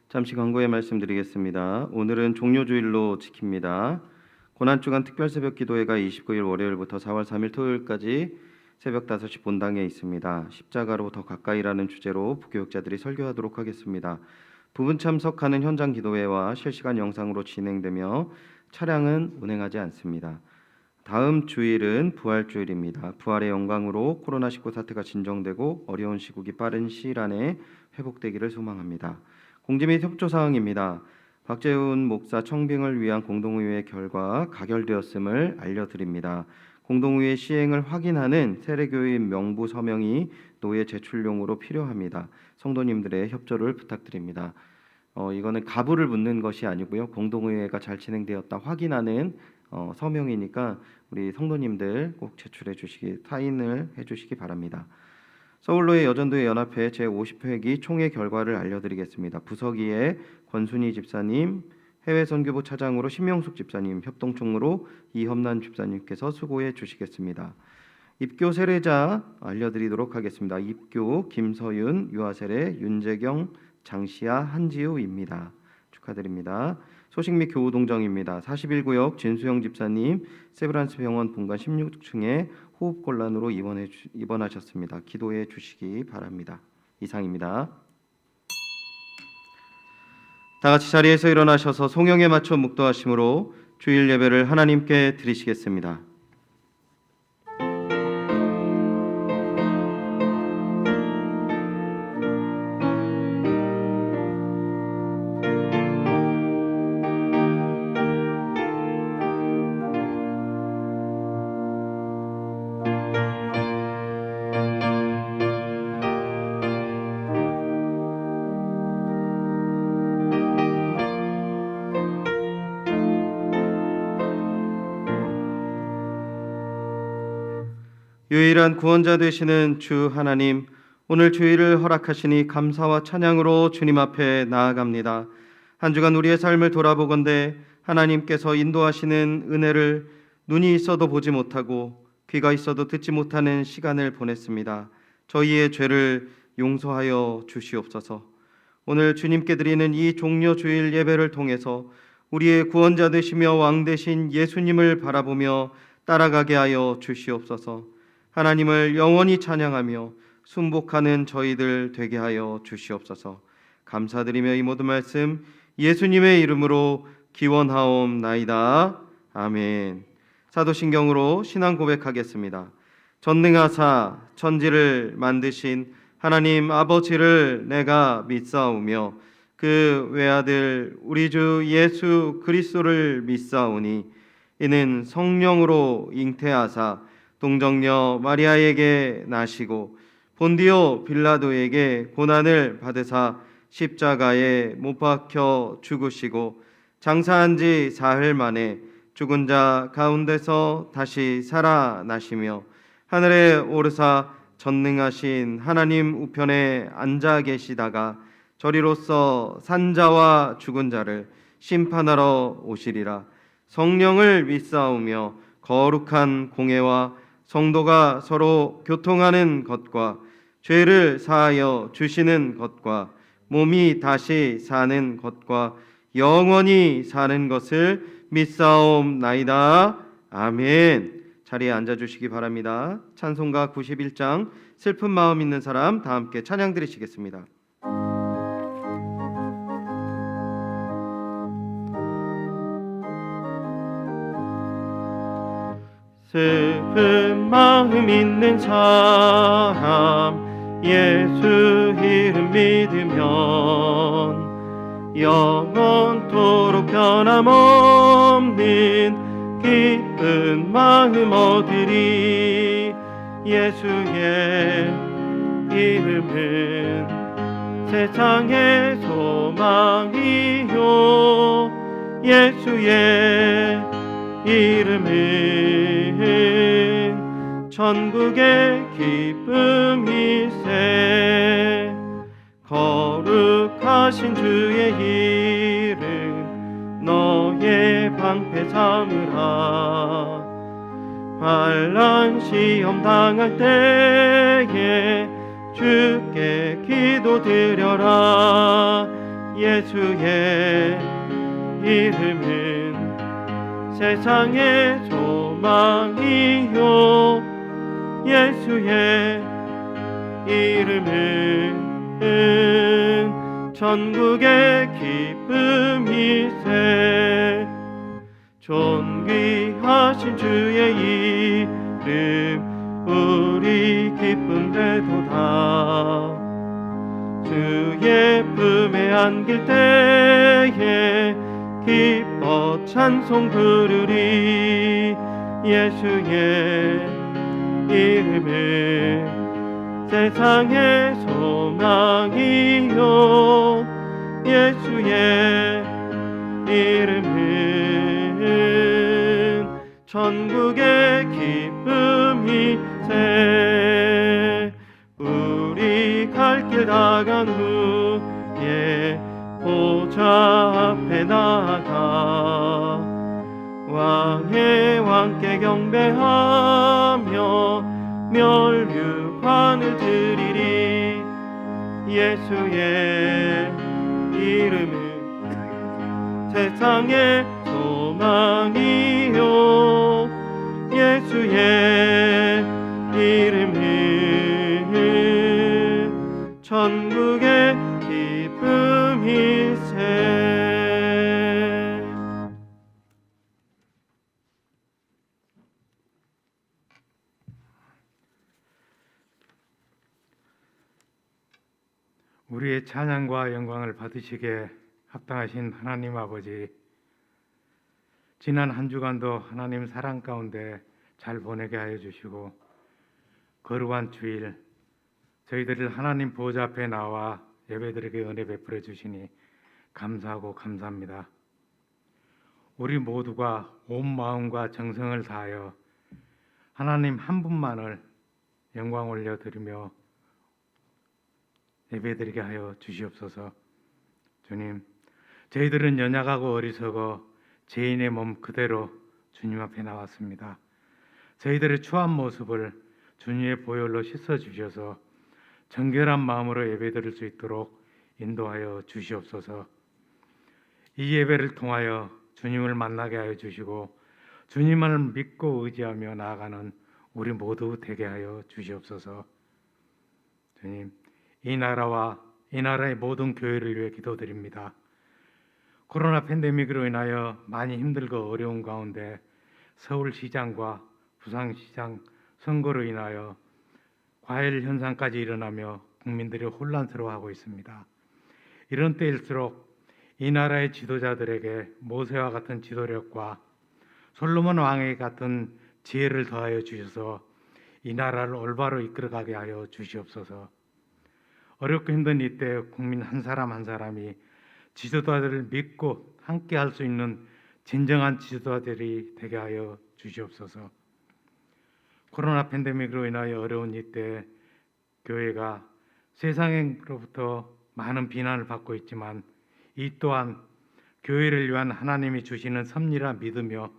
잠시 광고의 말씀드리겠습니다. 오늘은 종료주일로 지킵니다. 고난주간 특별새벽 기도회가 29일 월요일부터 4월 3일 토요일까지 새벽 5시 본당에 있습니다. 십자가로 더 가까이라는 주제로 부교육자들이 설교하도록 하겠습니다. 부분 참석하는 현장 기도회와 실시간 영상으로 진행되며 차량은 운행하지 않습니다. 다음 주일은 부활주일입니다. 부활의 영광으로 코로나19 사태가 진정되고 어려운 시국이 빠른 시일 안에 회복되기를 소망합니다. 공지 및 협조 사항입니다. 박재훈 목사 청빙을 위한 공동의회 결과 가결되었음을 알려드립니다. 공동의회 시행을 확인하는 세례교인 명부 서명이 노예 제출용으로 필요합니다. 성도님들의 협조를 부탁드립니다. 이거는 가부를 묻는 것이 아니고요. 공동의회가 잘 진행되었다 확인하는 서명이니까 우리 성도님들 꼭 제출해 주시기, 사인을 해 주시기 바랍니다. 서울로의 여전도회 연합회 제50회기 총회 결과를 알려드리겠습니다. 부서기에 권순희 집사님, 해외선교부 차장으로 신명숙 집사님, 협동총무로 이험난 집사님께서 수고해 주시겠습니다. 입교 세례자 알려드리도록 하겠습니다. 입교 김서윤, 유아세례 윤재경, 장시아, 한지우입니다. 축하드립니다. 소식 및 교우 동정입니다. 41구역 진수영 집사님 세브란스 병원 본관 16층에 호흡곤란으로 입원하셨습니다. 기도해 주시기 바랍니다. 이상입니다. 다 같이 자리에서 일어나셔서 송영에 맞춰 묵도하심으로 주일 예배를 하나님께 드리시겠습니다. 유일한 구원자 되시는 주 하나님, 오늘 주일을 허락하시니 감사와 찬양으로 주님 앞에 나아갑니다. 한 주간 우리의 삶을 돌아보건대 하나님께서 인도하시는 은혜를 눈이 있어도 보지 못하고 귀가 있어도 듣지 못하는 시간을 보냈습니다. 저희의 죄를 용서하여 주시옵소서. 오늘 주님께 드리는 이 종려 주일 예배를 통해서 우리의 구원자 되시며 왕 되신 예수님을 바라보며 따라가게 하여 주시옵소서. 하나님을 영원히 찬양하며 순복하는 저희들 되게 하여 주시옵소서. 감사드리며 이 모든 말씀 예수님의 이름으로 기원하옵나이다. 아멘. 사도신경으로 신앙 고백하겠습니다. 전능하사 천지를 만드신 하나님 아버지를 내가 믿사오며 그 외아들 우리 주 예수 그리스도를 믿사오니 이는 성령으로 잉태하사 동정녀 마리아에게 나시고 본디오 빌라도에게 고난을 받으사 십자가에 못 박혀 죽으시고 장사한 지 사흘 만에 죽은 자 가운데서 다시 살아나시며 하늘에 오르사 전능하신 하나님 우편에 앉아 계시다가 저리로서 산자와 죽은 자를 심판하러 오시리라. 성령을 믿사오며 거룩한 공회와 성도가 서로 교통하는 것과 죄를 사하여 주시는 것과 몸이 다시 사는 것과 영원히 사는 것을 믿사옵나이다. 아멘. 자리에 앉아주시기 바랍니다. 찬송가 91장 슬픈 마음 있는 사람 다 함께 찬양 드리시겠습니다. 슬픈 마음 있는 사람 예수 이름 믿으면 영원토록 변함없는 기쁜 마음 얻으리. 예수의 이름은 세상의 소망이요 예수의 이름은 천국의 기쁨이세. 거룩하신 주의 이름 너의 방패 삼으라. 환난 시험 당할 때에 주께 기도드려라. 예수의 이름은 세상의 소망이요 예수의 이름은 천국의 기쁨이세 존귀하신 주의 이름 우리 기쁨 되도다 주의 품에 안길 때에 기뻐 찬송 부르리 예수의 이름은 세상의 소망이요 예수의 이름은 천국의 기쁨이세 우리 갈 길 다간 후에 보좌 앞에 나아가 왕의 왕께 경배하며 멸류관을 드리리 예수의 이름은 세상의 소망이요 예수의 이름은 천국의 기쁨이세 우리의 찬양과 영광을 받으시기에 합당하신 하나님 아버지, 지난 한 주간도 하나님 사랑 가운데 잘 보내게 하여 주시고 거룩한 주일 저희들을 하나님 보좌 앞에 나와 예배드리게 은혜 베풀어 주시니 감사하고 감사합니다. 우리 모두가 온 마음과 정성을 다하여 하나님 한 분만을 영광 올려드리며 예배드리게 하여 주시옵소서. 주님, 저희들은 연약하고 어리석어 죄인의 몸 그대로 주님 앞에 나왔습니다. 저희들의 추한 모습을 주님의 보혈로 씻어 주셔서 정결한 마음으로 예배드릴 수 있도록 인도하여 주시옵소서. 이 예배를 통하여 주님을 만나게 하여 주시고 주님을 믿고 의지하며 나아가는 우리 모두 되게 하여 주시옵소서. 주님, 이 나라와 이 나라의 모든 교회를 위해 기도드립니다. 코로나 팬데믹으로 인하여 많이 힘들고 어려운 가운데 서울시장과 부산시장 선거로 인하여 과열 현상까지 일어나며 국민들이 혼란스러워하고 있습니다. 이런 때일수록 이 나라의 지도자들에게 모세와 같은 지도력과 솔로몬 왕에 같은 지혜를 더하여 주셔서 이 나라를 올바로 이끌어가게 하여 주시옵소서. 어렵고 힘든 이때 국민 한 사람 한 사람이 지도자들을 믿고 함께 할 수 있는 진정한 지도자들이 되게 하여 주시옵소서. 코로나 팬데믹으로 인하여 어려운 이때 교회가 세상으로부터 많은 비난을 받고 있지만 이 또한 교회를 위한 하나님이 주시는 섭리라 믿으며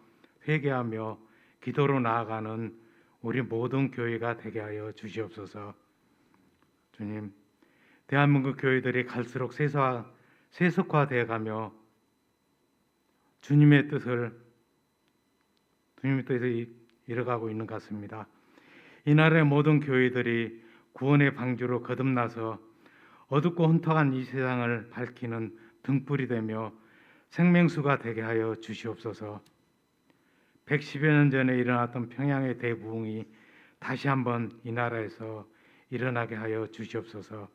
회개하며 기도로 나아가는 우리 모든 교회가 되게 하여 주시옵소서. 주님, 대한민국 교회들이 갈수록 세속화되어 가며 주님의 뜻에 이뤄가고 있는 것 같습니다. 이 나라의 모든 교회들이 구원의 방주로 거듭나서 어둡고 혼탁한 이 세상을 밝히는 등불이 되며 생명수가 되게 하여 주시옵소서. 110여 년 전에 일어났던 평양의 대부흥이 다시 한번 이 나라에서 일어나게 하여 주시옵소서.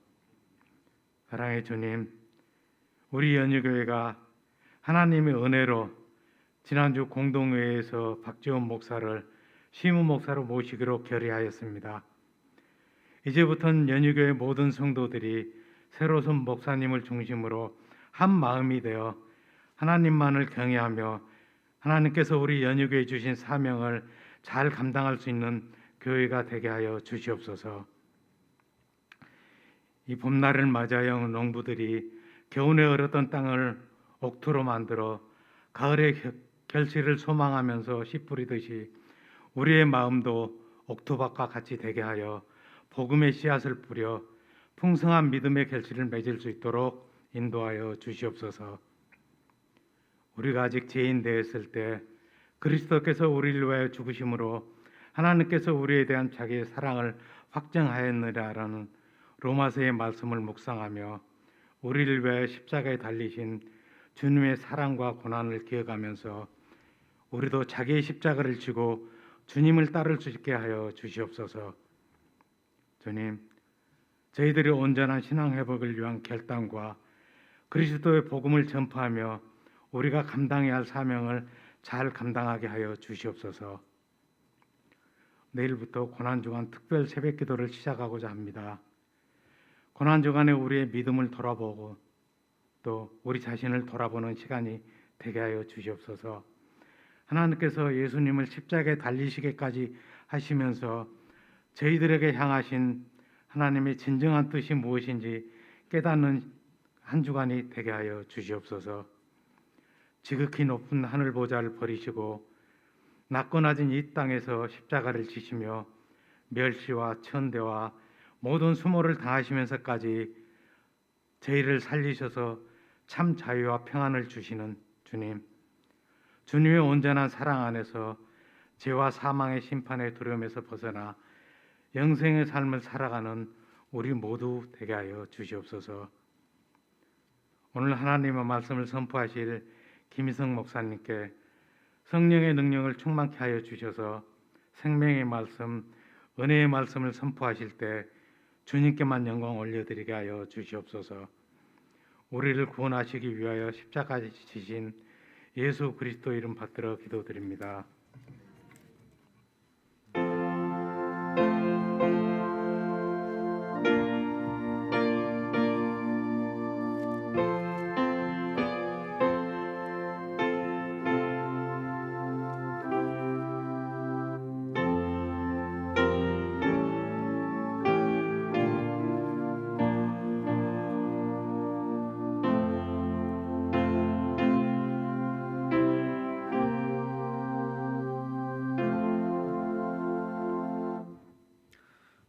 사랑의 주님, 우리 연유교회가 하나님의 은혜로 지난주 공동회에서 박지원 목사를 시무 목사로 모시기로 결의하였습니다. 이제부터는 연유교회 모든 성도들이 새로선 목사님을 중심으로 한 마음이 되어 하나님만을 경외하며 하나님께서 우리 연유교회 주신 사명을 잘 감당할 수 있는 교회가 되게 하여 주시옵소서. 이 봄날을 맞아여 농부들이 겨우내 얼었던 땅을 옥토로 만들어 가을의 결실을 소망하면서 씨 뿌리듯이 우리의 마음도 옥토밭과 같이 되게 하여 복음의 씨앗을 뿌려 풍성한 믿음의 결실을 맺을 수 있도록 인도하여 주시옵소서. 우리가 아직 죄인 되었을 때 그리스도께서 우리를 위하여 죽으심으로 하나님께서 우리에 대한 자기의 사랑을 확정하였느라라는 로마서의 말씀을 묵상하며 우리를 위하여 십자가에 달리신 주님의 사랑과 고난을 기억하면서 우리도 자기의 십자가를 지고 주님을 따를 수 있게 하여 주시옵소서. 주님, 저희들의 온전한 신앙 회복을 위한 결단과 그리스도의 복음을 전파하며 우리가 감당해야 할 사명을 잘 감당하게 하여 주시옵소서. 내일부터 고난주간 특별 새벽기도를 시작하고자 합니다. 고난주간에 우리의 믿음을 돌아보고 또 우리 자신을 돌아보는 시간이 되게 하여 주시옵소서. 하나님께서 예수님을 십자가에 달리시기까지 하시면서 저희들에게 향하신 하나님의 진정한 뜻이 무엇인지 깨닫는 한 주간이 되게 하여 주시옵소서. 지극히 높은 하늘 보좌를 버리시고 낮고 낮은 이 땅에서 십자가를 지시며 멸시와 천대와 모든 수모를 당하시면서까지 저희를 살리셔서 참 자유와 평안을 주시는 주님, 주님의 온전한 사랑 안에서 죄와 사망의 심판의 두려움에서 벗어나 영생의 삶을 살아가는 우리 모두 되게 하여 주시옵소서. 오늘 하나님의 말씀을 선포하실 김희성 목사님께 성령의 능력을 충만케 하여 주셔서 생명의 말씀, 은혜의 말씀을 선포하실 때 주님께만 영광 올려드리게 하여 주시옵소서. 우리를 구원하시기 위하여 십자가에 지신 예수 그리스도 이름 받들어 기도드립니다.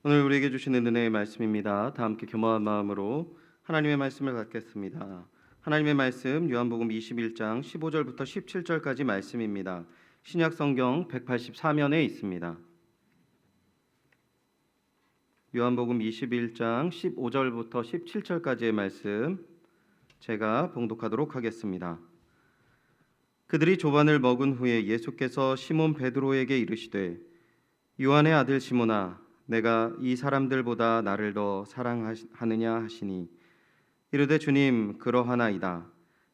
오늘 우리에게 주시는 은혜의 말씀입니다. 다 함께 겸허한 마음으로 하나님의 말씀을 받겠습니다. 하나님의 말씀 요한복음 21장 15절부터 17절까지 말씀입니다. 신약 성경 184면에 있습니다. 요한복음 21장 15절부터 17절까지의 말씀 제가 봉독하도록 하겠습니다. 그들이 조반을 먹은 후에 예수께서 시몬 베드로에게 이르시되 요한의 아들 시몬아 내가 이 사람들보다 나를 더 사랑하느냐 하시니 이르되 주님 그러하나이다.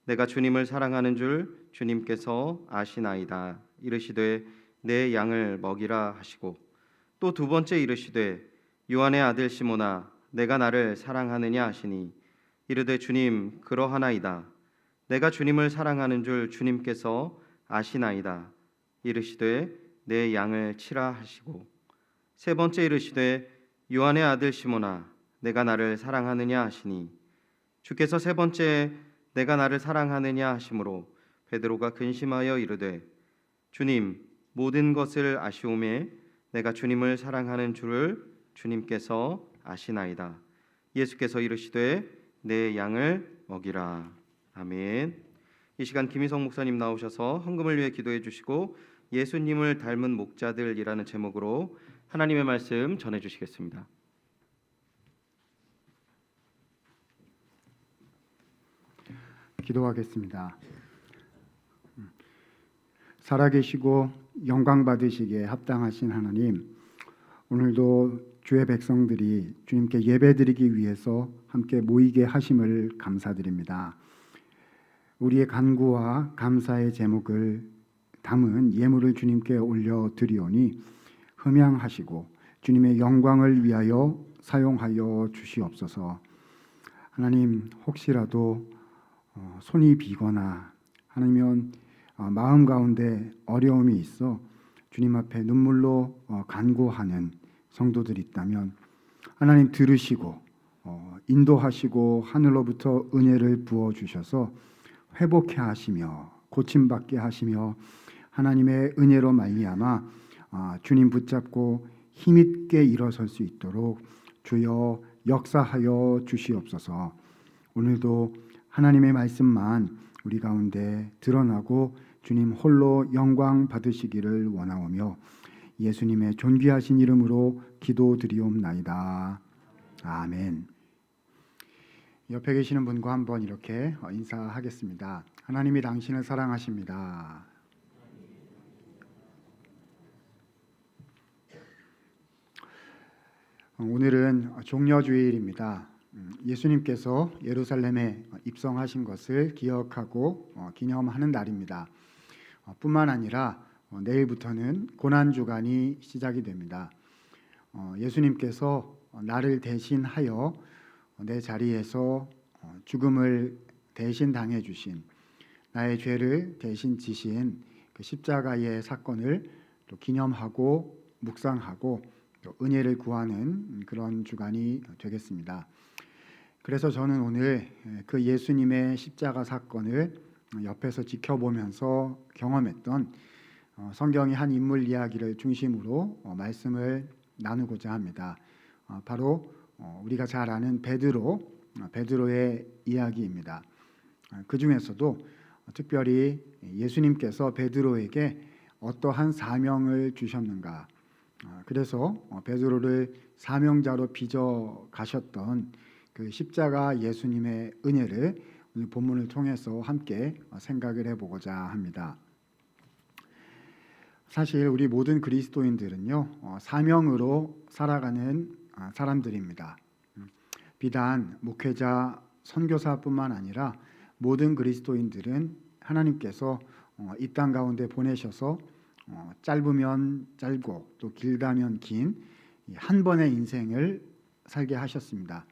내가 주님을 사랑하는 줄 주님께서 아시나이다. 이르시되 내 양을 먹이라 하시고 또 두 번째 이르시되 요한의 아들 시몬아 내가 나를 사랑하느냐 하시니 이르되 주님 그러하나이다. 내가 주님을 사랑하는 줄 주님께서 아시나이다. 이르시되 내 양을 치라 하시고 세 번째 이르시되 요한의 아들 시몬아 내가 나를 사랑하느냐 하시니 주께서 세 번째 내가 나를 사랑하느냐 하심으로 베드로가 근심하여 이르되 주님 모든 것을 아시오매 내가 주님을 사랑하는 줄을 주님께서 아시나이다. 예수께서 이르시되 내 양을 먹이라. 아멘. 이 시간 김희성 목사님 나오셔서 헌금을 위해 기도해 주시고 예수님을 닮은 목자들이라는 제목으로 하나님의 말씀 전해 주시겠습니다. 기도하겠습니다. 살아계시고 영광 받으시기에 합당하신 하나님, 오늘도 주의 백성들이 주님께 예배드리기 위해서 함께 모이게 하심을 감사드립니다. 우리의 간구와 감사의 제목을 담은 예물을 주님께 올려드리오니 흠양하시고 주님의 영광을 위하여 사용하여 주시옵소서. 하나님, 혹시라도 손이 비거나 아니면 마음 가운데 어려움이 있어 주님 앞에 눈물로 간구하는 성도들이 있다면 하나님 들으시고 인도하시고 하늘로부터 은혜를 부어 주셔서 회복해 하시며 고침받게 하시며 하나님의 은혜로 말미암아 주님 붙잡고 힘있게 일어설 수 있도록 주여 역사하여 주시옵소서. 오늘도 하나님의 말씀만 우리 가운데 드러나고 주님 홀로 영광 받으시기를 원하오며 예수님의 존귀하신 이름으로 기도드리옵나이다. 아멘. 옆에 계시는 분과 한번 이렇게 인사하겠습니다. 하나님이 당신을 사랑하십니다. 오늘은 종려주일입니다. 예수님께서 예루살렘에 입성하신 것을 기억하고 기념하는 날입니다. 뿐만 아니라 내일부터는 고난주간이 시작이 됩니다. 예수님께서 나를 대신하여 내 자리에서 죽음을 대신 당해 주신, 나의 죄를 대신 지신 그 십자가의 사건을 또 기념하고 묵상하고 또 은혜를 구하는 그런 주간이 되겠습니다. 그래서 저는 오늘 그 예수님의 십자가 사건을 옆에서 지켜보면서 경험했던 성경의 한 인물 이야기를 중심으로 말씀을 나누고자 합니다. 바로 우리가 잘 아는 베드로의 이야기입니다. 그 중에서도 특별히 예수님께서 베드로에게 어떠한 사명을 주셨는가, 그래서 베드로를 사명자로 빚어 가셨던 그 십자가 예수님의 은혜를 오늘 본문을 통해서 함께 생각을 해보고자 합니다. 사실 우리 모든 그리스도인들은요, 사명으로 살아가는 사람들입니다. 비단 목회자, 선교사뿐만 아니라 모든 그리스도인들은 하나님께서 이 땅 가운데 보내셔서 짧으면 짧고 또 길다면 긴 한 번의 인생을 살게 하셨습니다.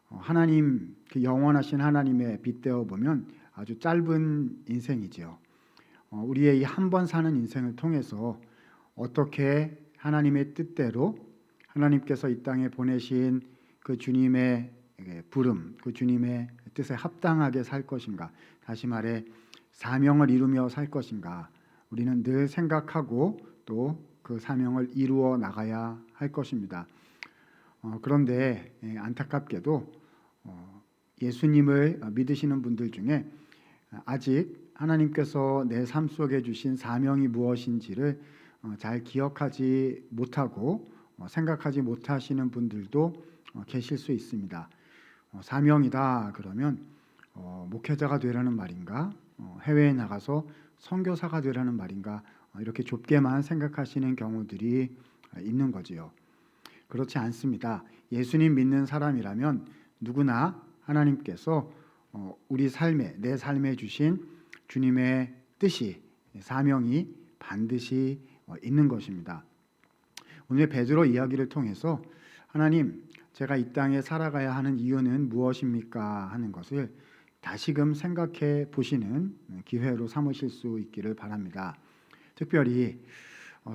하나님, 그 영원하신 하나님의 빗대어 보면 아주 짧은 인생이지요. 우리의 이 한 번 사는 인생을 통해서 어떻게 하나님의 뜻대로 하나님께서 이 땅에 보내신 그 주님의 부름, 그 주님의 뜻에 합당하게 살 것인가, 다시 말해 사명을 이루며 살 것인가, 우리는 늘 생각하고 또 그 사명을 이루어 나가야 할 것입니다. 그런데 안타깝게도 예수님을 믿으시는 분들 중에 아직 하나님께서 내 삶 속에 주신 사명이 무엇인지를 잘 기억하지 못하고 생각하지 못하시는 분들도 계실 수 있습니다. 사명이다 그러면 목회자가 되라는 말인가, 해외에 나가서 선교사가 되라는 말인가, 이렇게 좁게만 생각하시는 경우들이 있는 거지요. 그렇지 않습니다. 예수님 믿는 사람이라면 누구나 하나님께서 우리 삶에, 내 삶에 주신 주님의 뜻이, 사명이 반드시 있는 것입니다. 오늘 베드로 이야기를 통해서 하나님, 제가 이 땅에 살아가야 하는 이유는 무엇입니까? 하는 것을 다시금 생각해 보시는 기회로 삼으실 수 있기를 바랍니다. 특별히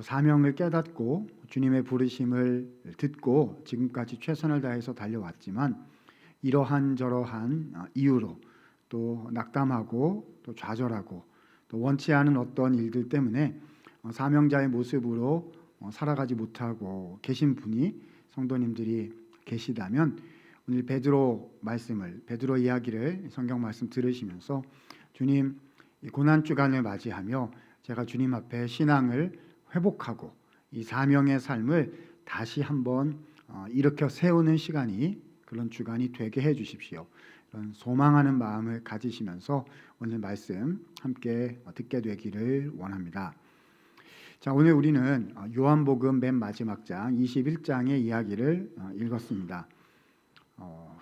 사명을 깨닫고 주님의 부르심을 듣고 지금까지 최선을 다해서 달려왔지만 이러한 저러한 이유로 또 낙담하고 또 좌절하고 또 원치 않은 어떤 일들 때문에 사명자의 모습으로 살아가지 못하고 계신 분이 성도님들이 계시다면 오늘 베드로 이야기를 성경 말씀 들으시면서 주님, 이 고난 주간을 맞이하며 제가 주님 앞에 신앙을 회복하고 이 사명의 삶을 다시 한번 일으켜 세우는 시간이, 그런 주간이 되게 해 주십시오. 그런 소망하는 마음을 가지시면서 오늘 말씀 함께 듣게 되기를 원합니다. 자, 오늘 우리는 요한복음 맨 마지막 장 21장의 이야기를 읽었습니다.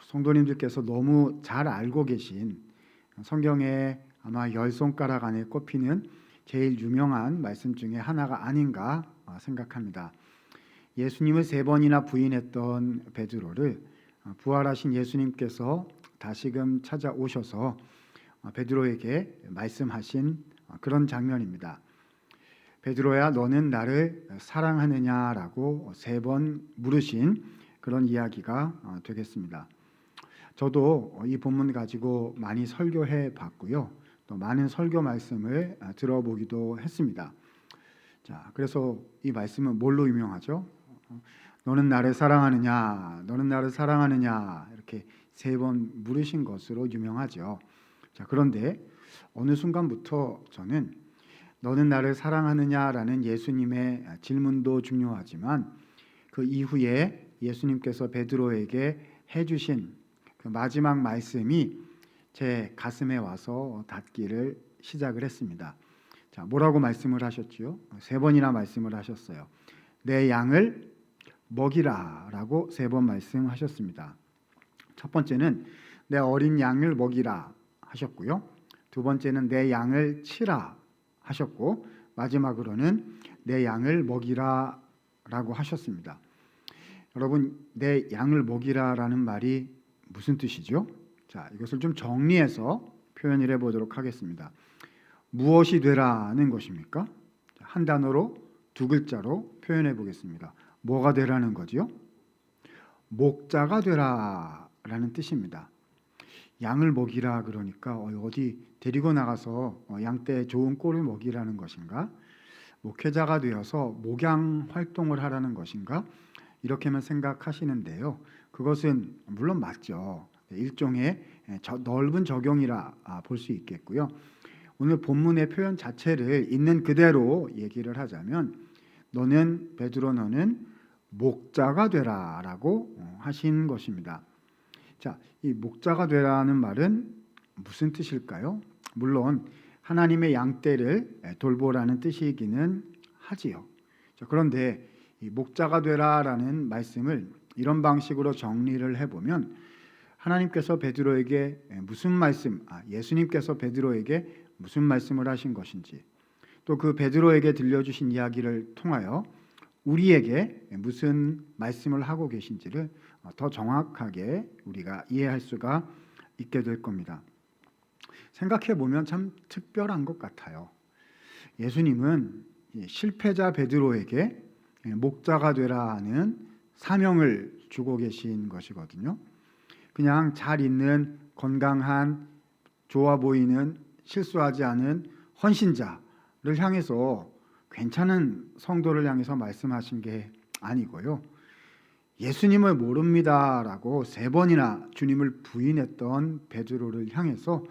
성도님들께서 너무 잘 알고 계신 성경에 아마 10손가락 안에 꼽히는 제일 유명한 말씀 중에 하나가 아닌가 생각합니다. 예수님을 3번이나 부인했던 베드로를 부활하신 예수님께서 다시금 찾아오셔서 베드로에게 말씀하신 그런 장면입니다. 베드로야, 너는 나를 사랑하느냐라고 3번 물으신 그런 이야기가 되겠습니다. 저도 이 본문 가지고 많이 설교해 봤고요. 또 많은 설교 말씀을 들어보기도 했습니다. 자, 그래서 이 말씀은 뭘로 유명하죠? 너는 나를 사랑하느냐, 너는 나를 사랑하느냐, 이렇게 3번 물으신 것으로 유명하죠. 자, 그런데 어느 순간부터 저는 너는 나를 사랑하느냐라는 예수님의 질문도 중요하지만 그 이후에 예수님께서 베드로에게 해주신 그 마지막 말씀이 제 가슴에 와서 닿기를 시작을 했습니다. 자, 뭐라고 말씀을 하셨지요? 3번이나 말씀을 하셨어요. 내 양을 먹이라라고 3번 말씀하셨습니다. 첫 번째는 내 어린 양을 먹이라 하셨고요. 두 번째는 내 양을 치라 하셨고, 마지막으로는 내 양을 먹이라라고 하셨습니다. 여러분, 내 양을 먹이라라는 말이 무슨 뜻이죠? 자, 이것을 좀 정리해서 표현을 해보도록 하겠습니다. 무엇이 되라는 것입니까? 한 단어로 두 글자로 표현해 보겠습니다. 뭐가 되라는 거지요? 목자가 되라라는 뜻입니다. 양을 먹이라 그러니까 어디 데리고 나가서 양떼 좋은 꼴을 먹이라는 것인가? 목회자가 되어서 목양 활동을 하라는 것인가? 이렇게만 생각하시는데요. 그것은 물론 맞죠. 일종의 넓은 적용이라 볼 수 있겠고요. 오늘 본문의 표현 자체를 있는 그대로 얘기를 하자면 너는 베드로 너는 목자가 되라라고 하신 것입니다. 자, 이 목자가 되라는 말은 무슨 뜻일까요? 물론 하나님의 양떼를 돌보라는 뜻이기는 하지요. 자, 그런데 이 목자가 되라라는 말씀을 이런 방식으로 정리를 해보면 하나님께서 베드로에게 무슨 말씀, 예수님께서 베드로에게 무슨 말씀을 하신 것인지, 또 그 베드로에게 들려주신 이야기를 통하여 우리에게 무슨 말씀을 하고 계신지를 더 정확하게 우리가 이해할 수가 있게 될 겁니다. 생각해 보면 참 특별한 것 같아요. 예수님은 실패자 베드로에게 목자가 되라는 사명을 주고 계신 것이거든요. 그냥 잘 있는 건강한 좋아 보이는 실수하지 않은 헌신자를 향해서 괜찮은 성도를 향해서 말씀하신 게 아니고요. 예수님을 모릅니다라고 3번이나 주님을 부인했던 베드로를 향해서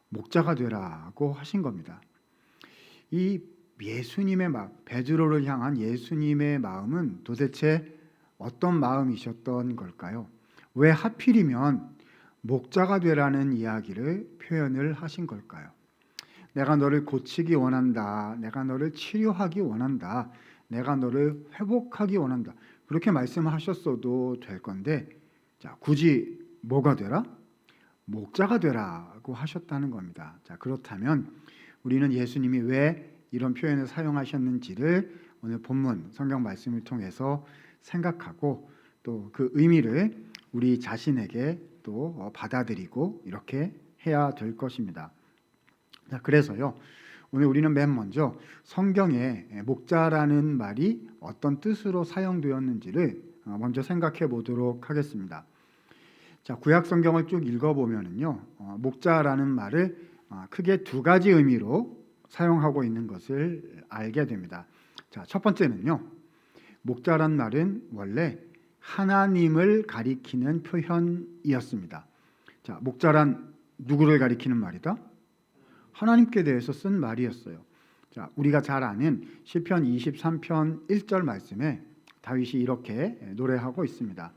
목자가 되라고 하신 겁니다. 이 예수님의 마음, 베드로를 향한 예수님의 마음은 도대체 어떤 마음이셨던 걸까요? 왜 하필이면 목자가 되라는 이야기를 표현을 하신 걸까요? 내가 너를 고치기 원한다. 내가 너를 치료하기 원한다. 내가 너를 회복하기 원한다. 그렇게 말씀하셨어도 될 건데, 자, 굳이 뭐가 되라? 목자가 되라고 하셨다는 겁니다. 자, 그렇다면 우리는 예수님이 왜 이런 표현을 사용하셨는지를 오늘 본문 성경 말씀을 통해서 생각하고 또 그 의미를 우리 자신에게 또 받아들이고 이렇게 해야 될 것입니다. 자, 그래서요. 오늘 우리는 맨 먼저 성경에 목자라는 말이 어떤 뜻으로 사용되었는지를 먼저 생각해 보도록 하겠습니다. 자, 구약 성경을 쭉 읽어보면은요, 목자라는 말을 크게 2가지 의미로 사용하고 있는 것을 알게 됩니다. 자, 첫 번째는요, 목자란 말은 원래 하나님을 가리키는 표현이었습니다. 자, 목자란 누구를 가리키는 말이다? 하나님께 대해서 쓴 말이었어요. 자, 우리가 잘 아는 시편 23편 1절 말씀에 다윗이 이렇게 노래하고 있습니다.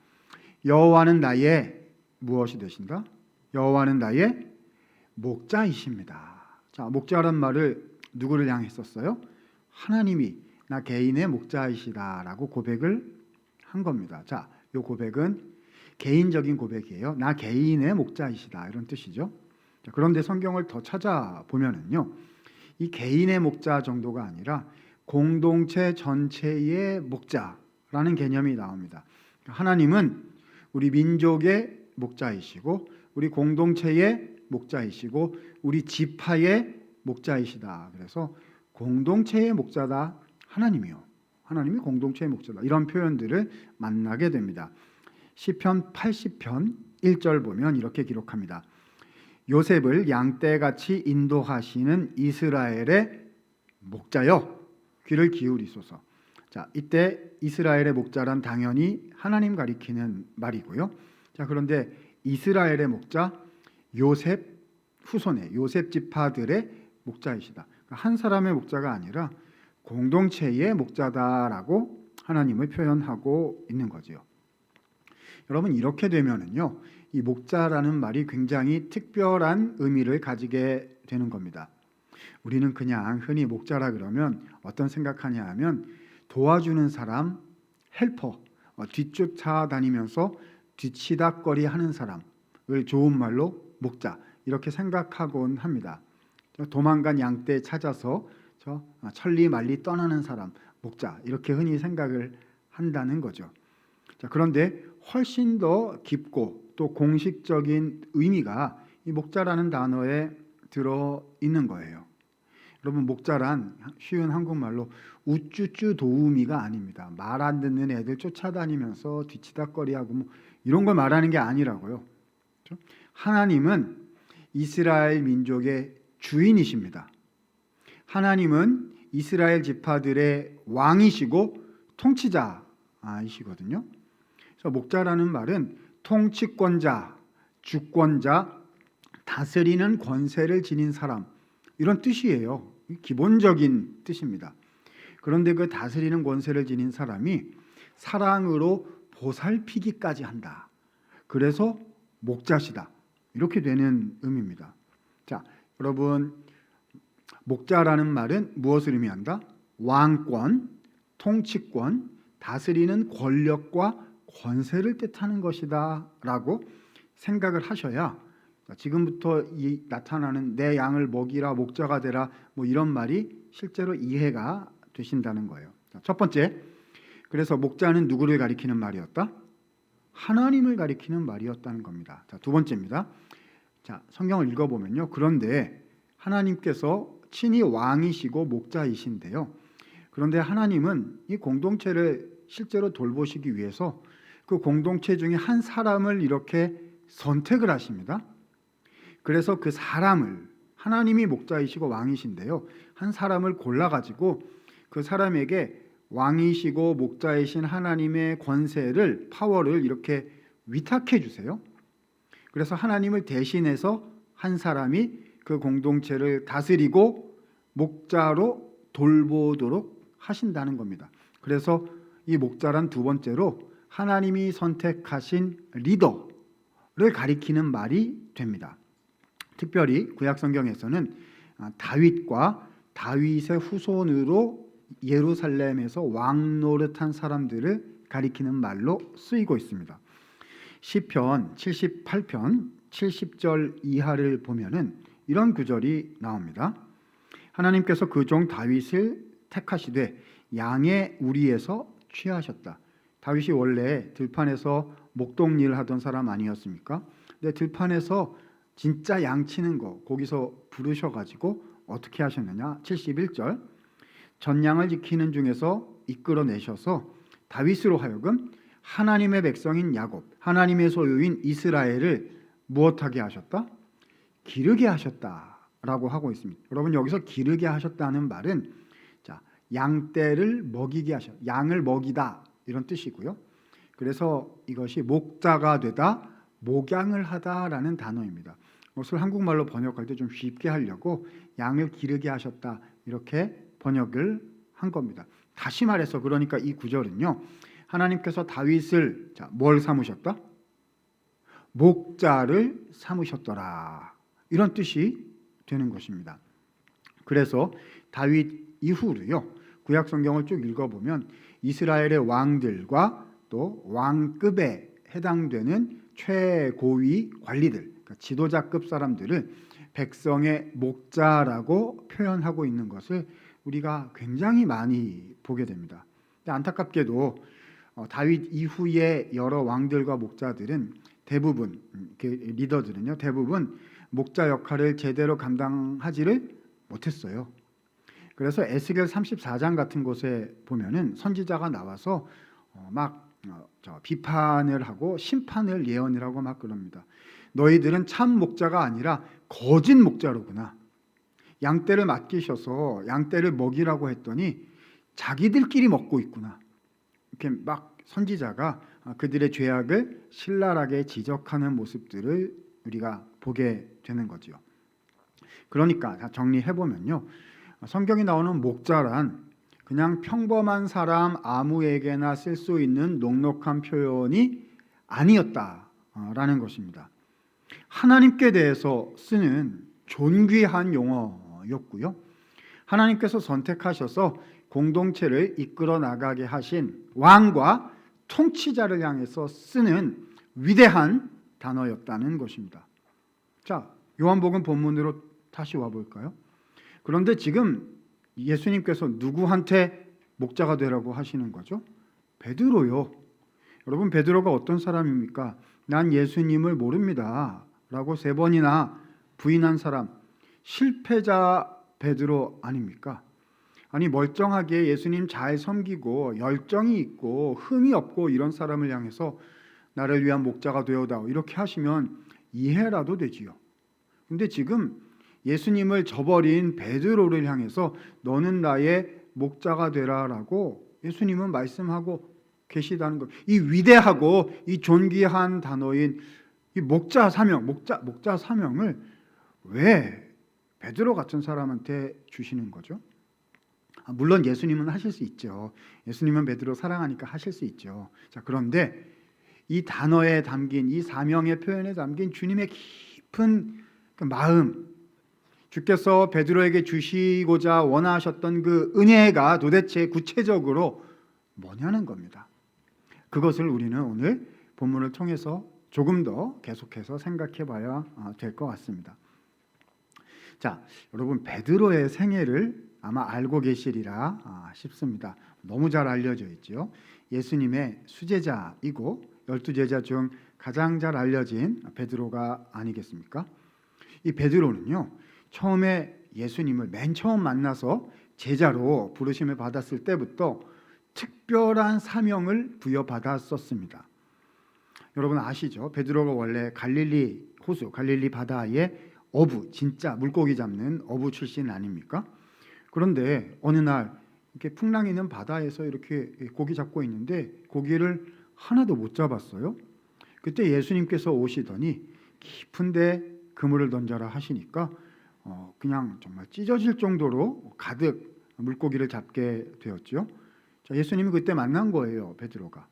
여호와는 나의 무엇이 되신다? 여호와는 나의 목자이십니다. 자, 목자란 말을 누구를 향해 썼어요? 하나님이 나 개인의 목자이시다라고 고백을 한 겁니다. 자, 이 고백은 개인적인 고백이에요. 나 개인의 목자이시다 이런 뜻이죠. 자, 그런데 성경을 더 찾아보면은요, 이 개인의 목자 정도가 아니라 공동체 전체의 목자라는 개념이 나옵니다. 하나님은 우리 민족의 목자이시고 우리 공동체의 목자이시고 우리 지파의 목자이시다. 그래서 공동체의 목자다 하나님이요. 하나님이 공동체의 목자다. 이런 표현들을 만나게 됩니다. 시편 80편 1절 보면 이렇게 기록합니다. 요셉을 양떼같이 인도하시는 이스라엘의 목자여 귀를 기울이소서. 자, 이때 이스라엘의 목자란 당연히 하나님 가리키는 말이고요. 자, 그런데 이스라엘의 목자 요셉 후손의 요셉 지파들의 목자이시다. 한 사람의 목자가 아니라 공동체의 목자다라고 하나님을 표현하고 있는 거지요. 여러분, 이렇게 되면은요, 이 목자라는 말이 굉장히 특별한 의미를 가지게 되는 겁니다. 우리는 그냥 흔히 목자라 그러면 어떤 생각하냐 하면 도와주는 사람, 헬퍼, 뒤쫓아 다니면서 뒤치다거리 하는 사람을 좋은 말로 목자 이렇게 생각하곤 합니다. 도망간 양떼 찾아서 천리 말리 떠나는 사람, 목자 이렇게 흔히 생각을 한다는 거죠. 자, 그런데 훨씬 더 깊고 또 공식적인 의미가 이 목자라는 단어에 들어 있는 거예요. 여러분, 목자란 쉬운 한국말로 우쭈쭈 도우미가 아닙니다. 말 안 듣는 애들 쫓아다니면서 뒤치다거리하고 뭐 이런 걸 말하는 게 아니라고요. 하나님은 이스라엘 민족의 주인이십니다. 하나님은 이스라엘 지파들의 왕이시고 통치자이시거든요. 그래서 목자라는 말은 통치권자, 주권자, 다스리는 권세를 지닌 사람 이런 뜻이에요. 기본적인 뜻입니다. 그런데 그 다스리는 권세를 지닌 사람이 사랑으로 보살피기까지 한다. 그래서 목자시다. 이렇게 되는 의미입니다. 자, 여러분, 목자라는 말은 무엇을 의미한다? 왕권, 통치권, 다스리는 권력과 권세를 뜻하는 것이다 라고 생각을 하셔야 지금부터 나타나는 내 양을 먹이라 목자가 되라 뭐 이런 말이 실제로 이해가 되신다는 거예요. 첫 번째, 그래서 목자는 누구를 가리키는 말이었다? 하나님을 가리키는 말이었다는 겁니다. 자, 두 번째입니다. 자, 성경을 읽어보면요. 그런데 하나님께서 친히 왕이시고 목자이신데요. 그런데 하나님은 이 공동체를 실제로 돌보시기 위해서 그 공동체 중에 한 사람을 이렇게 선택을 하십니다. 그래서 그 사람을, 하나님이 목자이시고 왕이신데요, 한 사람을 골라가지고 그 사람에게 왕이시고 목자이신 하나님의 권세를, 파워를 이렇게 위탁해 주세요. 그래서 하나님을 대신해서 한 사람이 그 공동체를 다스리고 목자로 돌보도록 하신다는 겁니다. 그래서 이 목자란 두 번째로 하나님이 선택하신 리더를 가리키는 말이 됩니다. 특별히 구약 성경에서는 다윗과 다윗의 후손으로 예루살렘에서 왕 노릇한 사람들을 가리키는 말로 쓰이고 있습니다. 시편 78편 70절 이하를 보면은 이런 구절이 나옵니다. 하나님께서 그 종 다윗을 택하시되 양의 우리에서 취하셨다. 다윗이 원래 들판에서 목동일 하던 사람 아니었습니까? 근데 들판에서 진짜 양 치는 거 거기서 부르셔가지고 어떻게 하셨느냐? 71절 전양을 지키는 중에서 이끌어내셔서 다윗으로 하여금 하나님의 백성인 야곱, 하나님의 소유인 이스라엘을 무엇하게 하셨다? 기르게 하셨다라고 하고 있습니다. 여러분, 여기서 기르게 하셨다는 말은 자, 양떼를 먹이게 하셨, 양을 먹이다 이런 뜻이고요. 그래서 이것이 목자가 되다, 목양을 하다라는 단어입니다. 이것을 한국말로 번역할 때 좀 쉽게 하려고 양을 기르게 하셨다 이렇게 번역을 한 겁니다. 다시 말해서 그러니까 이 구절은요, 하나님께서 다윗을 뭘 삼으셨다? 목자를 삼으셨더라 이런 뜻이 되는 것입니다. 그래서 다윗 이후로요, 구약 성경을 쭉 읽어보면 이스라엘의 왕들과 또 왕급에 해당되는 최고위 관리들, 그러니까 지도자급 사람들을 백성의 목자라고 표현하고 있는 것을 우리가 굉장히 많이 보게 됩니다. 근데 안타깝게도 다윗 이후의 여러 왕들과 목자들은 대부분, 리더들은요, 대부분 목자 역할을 제대로 감당하지를 못했어요. 그래서 에스겔 34장 같은 곳에 보면은 선지자가 나와서 비판을 하고 심판을 예언을 하고 막 그럽니다. 너희들은 참 목자가 아니라 거짓 목자로구나. 양떼를 맡기셔서 양떼를 먹이라고 했더니 자기들끼리 먹고 있구나. 이렇게 막 선지자가 그들의 죄악을 신랄하게 지적하는 모습들을 우리가 보게 되는 거죠. 그러니까 다 정리해 보면요, 성경에 나오는 목자란 그냥 평범한 사람 아무에게나 쓸 수 있는 녹록한 표현이 아니었다라는 것입니다. 하나님께 대해서 쓰는 존귀한 용어였고요. 하나님께서 선택하셔서 공동체를 이끌어 나가게 하신 왕과 통치자를 향해서 쓰는 위대한 단어였다는 것입니다. 자, 요한복음 본문으로 다시 와볼까요? 그런데 지금 예수님께서 누구한테 목자가 되라고 하시는 거죠? 베드로요. 여러분, 베드로가 어떤 사람입니까? 난 예수님을 모릅니다 라고 3번이나 부인한 사람, 실패자 베드로 아닙니까? 아니, 멀쩡하게 예수님 잘 섬기고 열정이 있고 흠이 없고 이런 사람을 향해서 나를 위한 목자가 되어다오 이렇게 하시면 이해라도 되지요. 근데 지금 예수님을 저버린 베드로를 향해서 너는 나의 목자가 되라라고 예수님은 말씀하고 계시다는 것. 이 위대하고 이 존귀한 단어인 이 목자 사명, 목자 사명을 왜 베드로 같은 사람한테 주시는 거죠? 물론 예수님은 하실 수 있죠. 예수님은 베드로 사랑하니까 하실 수 있죠. 자, 그런데 이 단어에 담긴 이 사명의 표현에 담긴 주님의 깊은 그 마음, 주께서 베드로에게 주시고자 원하셨던 그 은혜가 도대체 구체적으로 뭐냐는 겁니다. 그것을 우리는 오늘 본문을 통해서 조금 더 계속해서 생각해 봐야 될 것 같습니다. 자, 여러분, 베드로의 생애를 아마 알고 계시리라 싶습니다. 너무 잘 알려져 있죠. 예수님의 수제자이고 12제자 중 가장 잘 알려진 베드로가 아니겠습니까? 이 베드로는요, 처음에 예수님을 맨 처음 만나서 제자로 부르심을 받았을 때부터 특별한 사명을 부여받았었습니다. 여러분 아시죠? 베드로가 원래 갈릴리 호수, 갈릴리 바다의 어부, 진짜 물고기 잡는 어부 출신 아닙니까? 그런데 어느 날 이렇게 풍랑이는 바다에서 이렇게 고기 잡고 있는데 고기를 하나도 못 잡았어요. 그때 예수님께서 오시더니 깊은데 그물을 던져라 하시니까 그냥 정말 찢어질 정도로 가득 물고기를 잡게 되었죠. 자, 예수님이 그때 만난 거예요, 베드로가.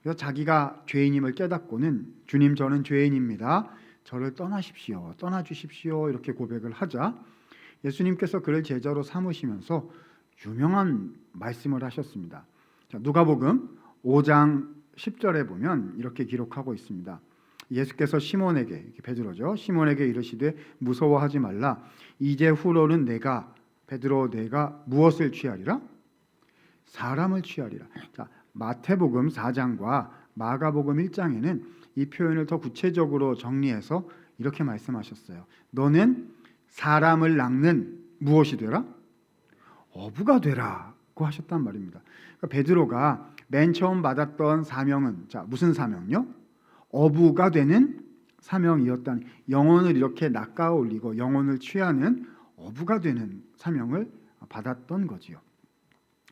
그래서 자기가 죄인임을 깨닫고는 주님, 저는 죄인입니다. 저를 떠나십시오, 떠나주십시오 이렇게 고백을 하자 예수님께서 그를 제자로 삼으시면서 유명한 말씀을 하셨습니다. 자, 누가복음 5장 10절에 보면 이렇게 기록하고 있습니다. 예수께서 시몬에게, 베드로죠, 시몬에게 이르시되 무서워하지 말라. 이제 후로는 내가, 베드로, 내가 무엇을 취하리라? 사람을 취하리라. 자, 마태복음 4장과 마가복음 1장에는 이 표현을 더 구체적으로 정리해서 이렇게 말씀하셨어요. 너는 사람을 낚는 무엇이 되라? 어부가 되라고 하셨단 말입니다. 그러니까 베드로가 맨 처음 받았던 사명은, 자, 무슨 사명요? 어부가 되는 사명이었다니, 영혼을 이렇게 낚아 올리고 영혼을 취하는 어부가 되는 사명을 받았던 거지요.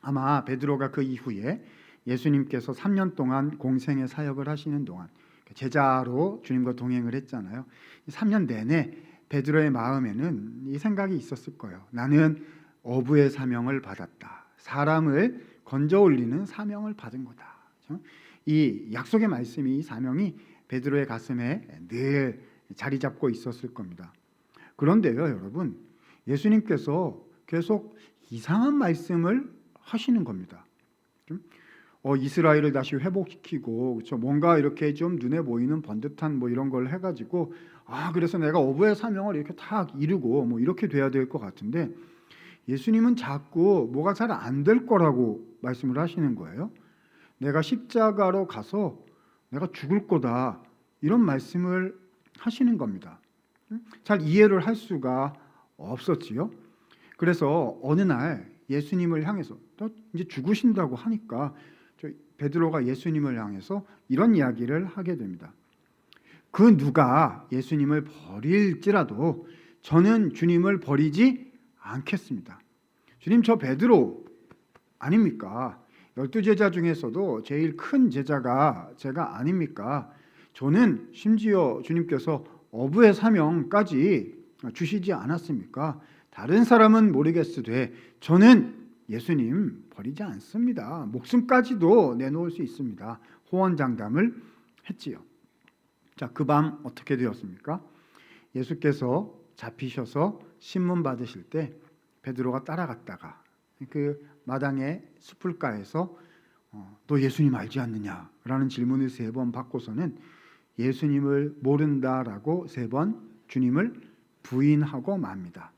아마 베드로가 그 이후에 예수님께서 3년 동안 공생의 사역을 하시는 동안 제자로 주님과 동행을 했잖아요. 3년 내내 베드로의 마음에는 이 생각이 있었을 거예요. 나는 어부의 사명을 받았다. 사람을 건져 올리는 사명을 받은 거다. 이 약속의 말씀이, 이 사명이 베드로의 가슴에 늘 자리 잡고 있었을 겁니다. 그런데요, 여러분, 예수님께서 계속 이상한 말씀을 하시는 겁니다. 이스라엘을 다시 회복시키고, 그렇죠? 뭔가 이렇게 좀 눈에 보이는 번듯한 뭐 이런 걸 해가지고, 그래서 내가 어부의 사명을 이렇게 딱 이루고 뭐 이렇게 돼야 될 것 같은데, 예수님은 자꾸 뭐가 잘 안 될 거라고 말씀을 하시는 거예요. 내가 십자가로 가서 내가 죽을 거다, 이런 말씀을 하시는 겁니다. 잘 이해를 할 수가 없었지요. 그래서 어느 날 예수님을 향해서 또 이제 죽으신다고 하니까 베드로가 예수님을 향해서 이런 이야기를 하게 됩니다. 그 누가 예수님을 버릴지라도 저는 주님을 버리지 않겠습니다. 주님, 저 베드로 아닙니까? 12 제자 중에서도 제일 큰 제자가 제가 아닙니까? 저는 심지어 주님께서 어부의 사명까지 주시지 않았습니까? 다른 사람은 모르겠으되 저는 예수님 버리지 않습니다. 목숨까지도 내놓을 수 있습니다. 호언장담을 했지요. 자, 그 밤 어떻게 되었습니까? 예수께서 잡히셔서 신문 받으실 때 베드로가 따라갔다가 그 마당의 숲풀가에서 너 예수님 알지 않느냐라는 질문을 3번 받고서는 예수님을 모른다라고 3번 주님을 부인하고 맙니다.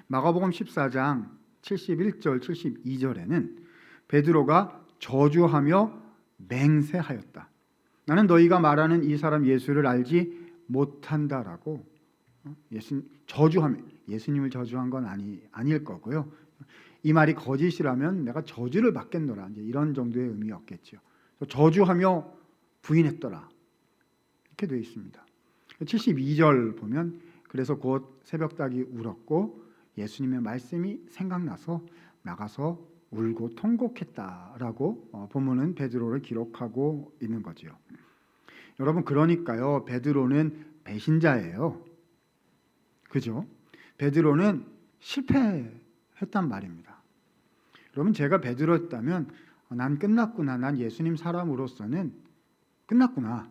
마가복음 14장 71절 72절에는 베드로가 저주하며 맹세하였다. 나는 너희가 말하는 이 사람 예수를 알지 못한다라고 저주하며 예수님을 저주한 건 아닐 거고요. 이 말이 거짓이라면 내가 저주를 받겠노라. 이제 이런 정도의 의미였겠죠. 저주하며 부인했더라. 이렇게 되어 있습니다. 72절 보면 그래서 곧 새벽닭이 울었고 예수님의 말씀이 생각나서 나가서 울고 통곡했다라고 본문은 베드로를 기록하고 있는 거지요. 여러분 그러니까요. 베드로는 배신자예요. 그죠? 베드로는 실패했단 말입니다. 여러분 제가 베드로였다면 난 끝났구나. 난 예수님 사람으로서는 끝났구나.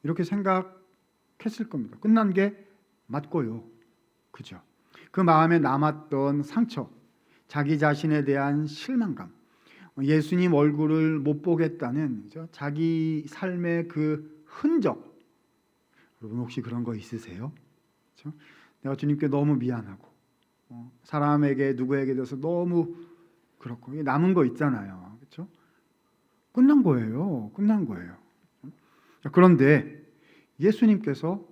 이렇게 생각했을 겁니다. 끝난 게 맞고요. 그죠? 그 마음에 남았던 상처, 자기 자신에 대한 실망감, 예수님 얼굴을 못 보겠다는 자기 삶의 그 흔적. 여러분 혹시 그런 거 있으세요? 그렇죠? 내가 주님께 너무 미안하고 사람에게 누구에게 대해서 너무 그렇고 남은 거 있잖아요. 그렇죠? 끝난 거예요. 끝난 거예요. 그런데 예수님께서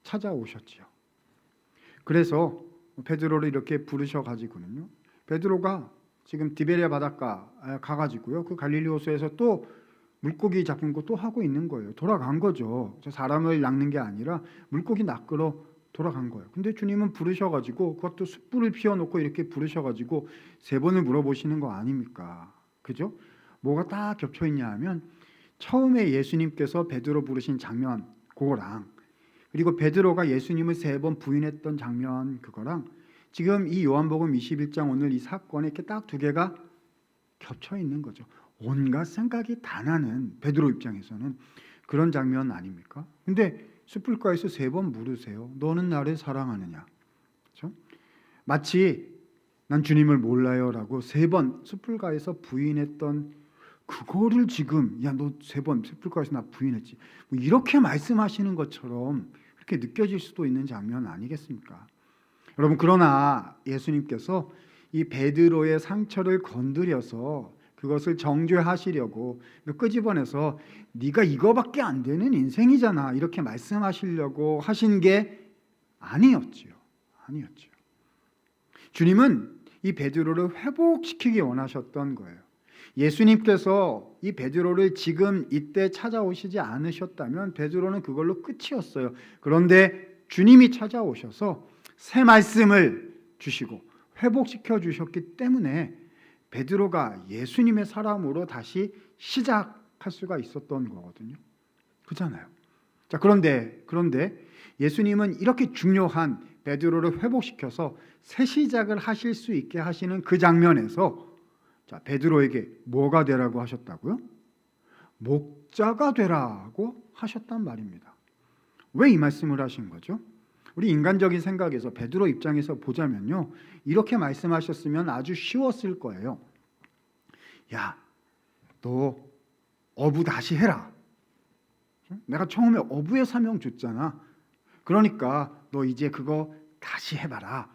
찾아오셨지요. 그래서 베드로를 이렇게 부르셔 가지고는요. 베드로가 지금 디베랴 바닷가 가가지고요. 그 갈릴리 호수에서 또 물고기 잡은 거 또 하고 있는 거예요. 돌아간 거죠. 사람을 낚는 게 아니라 물고기 낚으러 돌아간 거예요. 근데 주님은 부르셔가지고 그것도 숯불을 피워놓고 이렇게 부르셔가지고 3번을 물어보시는 거 아닙니까? 그죠? 뭐가 딱 겹쳐 있냐 하면 처음에 예수님께서 베드로 부르신 장면 그거랑 그리고 베드로가 예수님을 3번 부인했던 장면 그거랑 지금 이 요한복음 21장 오늘 이 사건에 이렇게 딱 2개가 겹쳐 있는 거죠. 온갖 생각이 다 나는 베드로 입장에서는 그런 장면 아닙니까? 근데 숯불가에서 3번 물으세요. 너는 나를 사랑하느냐? 그렇죠? 마치 난 주님을 몰라요라고 3번 숯불가에서 부인했던 그거를 지금 야 너 3번 숯불가에서 나 부인했지. 뭐 이렇게 말씀하시는 것처럼 그렇게 느껴질 수도 있는 장면 아니겠습니까? 여러분 그러나 예수님께서 이 베드로의 상처를 건드려서 그것을 정죄하시려고 끄집어내서 네가 이거밖에 안 되는 인생이잖아 이렇게 말씀하시려고 하신 게 아니었지요. 아니었죠. 주님은 이 베드로를 회복시키기 원하셨던 거예요. 예수님께서 이 베드로를 지금 이때 찾아오시지 않으셨다면 베드로는 그걸로 끝이었어요. 그런데 주님이 찾아오셔서 새 말씀을 주시고 회복시켜 주셨기 때문에 베드로가 예수님의 사람으로 다시 시작할 수가 있었던 거거든요. 그렇잖아요. 자, 그런데 예수님은 이렇게 중요한 베드로를 회복시켜서 새 시작을 하실 수 있게 하시는 그 장면에서 자, 베드로에게 뭐가 되라고 하셨다고요? 목자가 되라고 하셨단 말입니다. 왜 이 말씀을 하신 거죠? 우리 인간적인 생각에서 베드로 입장에서 보자면요. 이렇게 말씀하셨으면 아주 쉬웠을 거예요. 야, 너 어부 다시 해라. 내가 처음에 어부의 사명 줬잖아. 그러니까 너 이제 그거 다시 해봐라.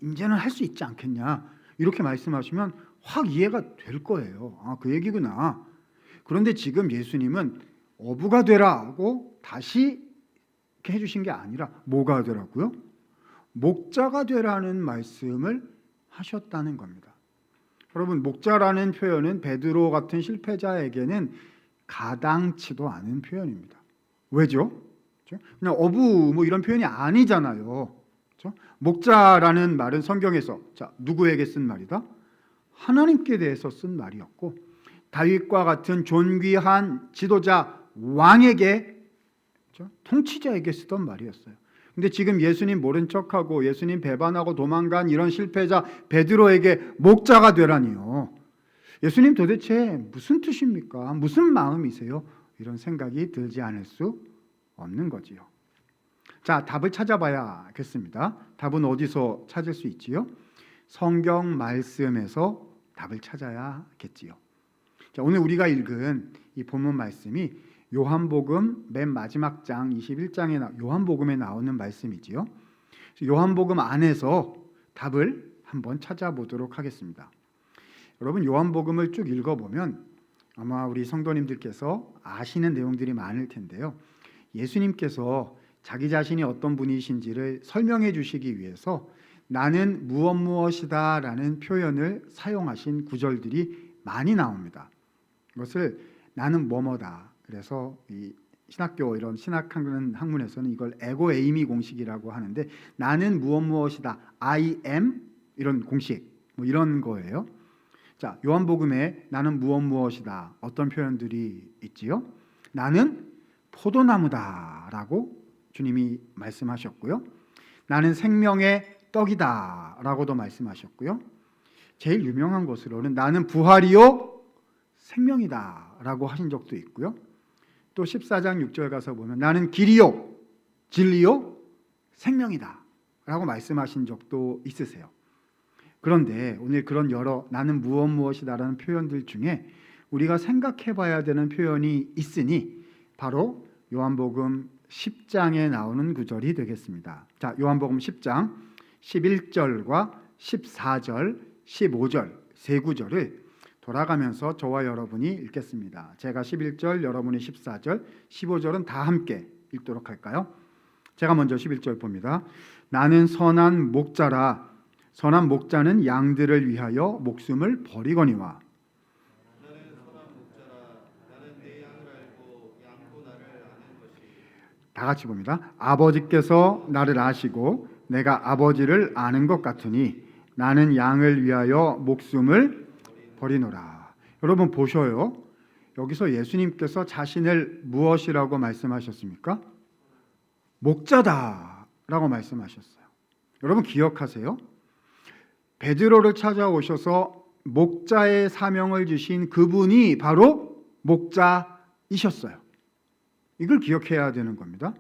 이제는 할 수 있지 않겠냐. 이렇게 말씀하시면 확 이해가 될 거예요. 아, 그 얘기구나. 그런데 지금 예수님은 어부가 되라고 다시 이렇게 해주신 게 아니라 뭐가 되라고요? 목자가 되라는 말씀을 하셨다는 겁니다. 여러분 목자라는 표현은 베드로 같은 실패자에게는 가당치도 않은 표현입니다. 왜죠? 그냥 어부 뭐 이런 표현이 아니잖아요. 그렇죠? 목자라는 말은 성경에서 자 누구에게 쓴 말이다? 하나님께 대해서 쓴 말이었고 다윗과 같은 존귀한 지도자 왕에게, 그렇죠? 통치자에게 쓰던 말이었어요. 근데 지금 예수님 모른 척하고 예수님 배반하고 도망간 이런 실패자 베드로에게 목자가 되라니요. 예수님 도대체 무슨 뜻입니까? 무슨 마음이세요? 이런 생각이 들지 않을 수 없는 거지요. 자, 답을 찾아봐야겠습니다. 답은 어디서 찾을 수 있지요? 성경 말씀에서 답을 찾아야겠지요. 자, 오늘 우리가 읽은 이 본문 말씀이 요한복음 맨 마지막 장 21장에 요한복음에 나오는 말씀이지요. 요한복음 안에서 답을 한번 찾아보도록 하겠습니다. 여러분, 요한복음을 쭉 읽어보면 아마 우리 성도님들께서 아시는 내용들이 많을 텐데요. 예수님께서 자기 자신이 어떤 분이신지를 설명해 주시기 위해서 나는 무엇이다 라는 표현을 사용하신 구절들이 많이 나옵니다. 이것을 나는 뭐뭐다. 그래서 이 신학교 이런 신학하는 학문에서는 이걸 에고 에이미 공식이라고 하는데, 나는 무엇이다. I am 이런 공식 뭐 이런 거예요. 자, 요한복음에 나는 무엇이다. 어떤 표현들이 있지요? 나는 포도나무다라고 주님이 말씀하셨고요. 나는 생명의 떡이다라고도 말씀하셨고요. 제일 유명한 것으로는 나는 부활이요 생명이다라고 하신 적도 있고요. 또 14장 6절 가서 보면 나는 길이요 진리요 생명이다라고 말씀하신 적도 있으세요. 그런데 오늘 그런 여러 나는 무엇이다라는 표현들 중에 우리가 생각해 봐야 되는 표현이 있으니 바로 요한복음 10장에 나오는 구절이 되겠습니다. 자, 요한복음 10장 11절과 14절, 15절 세 구절을 돌아가면서 저와 여러분이 읽겠습니다. 제가 11절, 여러분이 14절, 15절은 다 함께 읽도록 할까요? 제가 먼저 11절 봅니다. 나는 선한 목자라. 선한 목자는 양들을 위하여 목숨을 버리거니와. 다 같이 봅니다. 아버지께서 나를 아시고 내가 아버지를 아는 것 같으니 나는 양을 위하여 목숨을 버리노라. 여러분 보셔요. 여기서 예수님께서 자신을 무엇이라고 말씀하셨습니까? 목자다라고 말씀하셨어요. 여러분 기억하세요? 베드로를 찾아오셔서 목자의 사명을 주신 그분이 바로 목자이셨어요. 이걸 기억해야 되는 겁니다.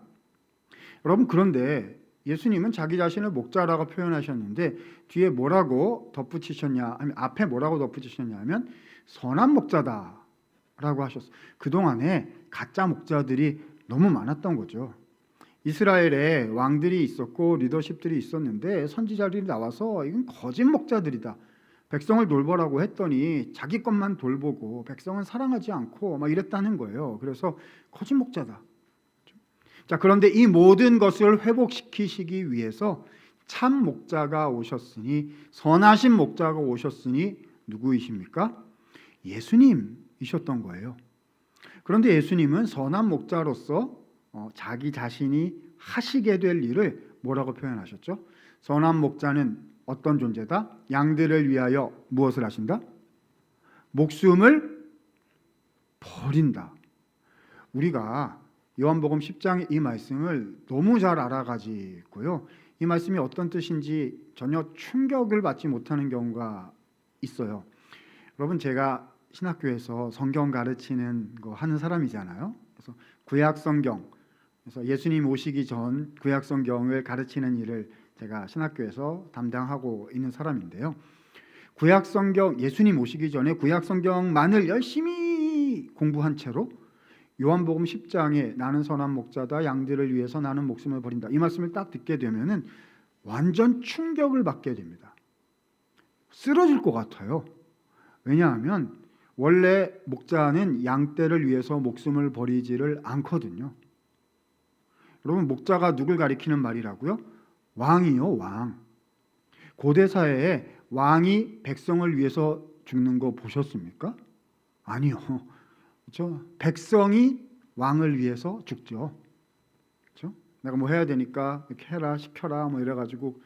여러분, 그런데 예수님은 자기 자신을 목자라고 표현하셨는데 뒤에 뭐라고 덧붙이셨냐 하면, 앞에 뭐라고 덧붙이셨냐 하면 선한 목자다라고 하셨어요. 그동안에 가짜 목자들이 너무 많았던 거죠. 이스라엘에 왕들이 있었고 리더십들이 있었는데 선지자들이 나와서 이건 거짓 목자들이다. 백성을 돌보라고 했더니 자기 것만 돌보고 백성은 사랑하지 않고 막 이랬다는 거예요. 그래서 거짓 목자다. 자, 그런데 이 모든 것을 회복시키시기 위해서 참 목자가 오셨으니, 선하신 목자가 오셨으니 누구이십니까? 예수님이셨던 거예요. 그런데 예수님은 선한 목자로서 자기 자신이 하시게 될 일을 뭐라고 표현하셨죠? 선한 목자는 어떤 존재다? 양들을 위하여 무엇을 하신다? 목숨을 버린다. 우리가 요한복음 10장의 이 말씀을 너무 잘 알아가지고요. 이 말씀이 어떤 뜻인지 전혀 충격을 받지 못하는 경우가 있어요. 여러분, 제가 신학교에서 성경 가르치는 거 하는 사람이잖아요. 그래서 구약 성경, 그래서 예수님 오시기 전 구약 성경을 가르치는 일을 제가 신학교에서 담당하고 있는 사람인데요. 구약 성경, 예수님 오시기 전에 구약 성경만을 열심히 공부한 채로 요한복음 10장에 나는 선한 목자다, 양들을 위해서 나는 목숨을 버린다, 이 말씀을 딱 듣게 되면은 완전 충격을 받게 됩니다. 쓰러질 것 같아요. 왜냐하면 원래 목자는 양떼를 위해서 목숨을 버리지를 않거든요. 여러분, 목자가 누굴 가리키는 말이라고요? 왕이요, 왕. 고대 사회에 왕이 백성을 위해서 죽는 거 보셨습니까? 아니요. 그렇죠? 백성이 왕을 위해서 죽죠. 그렇죠? 내가 뭐 해야 되니까 이렇게 해라, 시켜라, 뭐 이래가지고,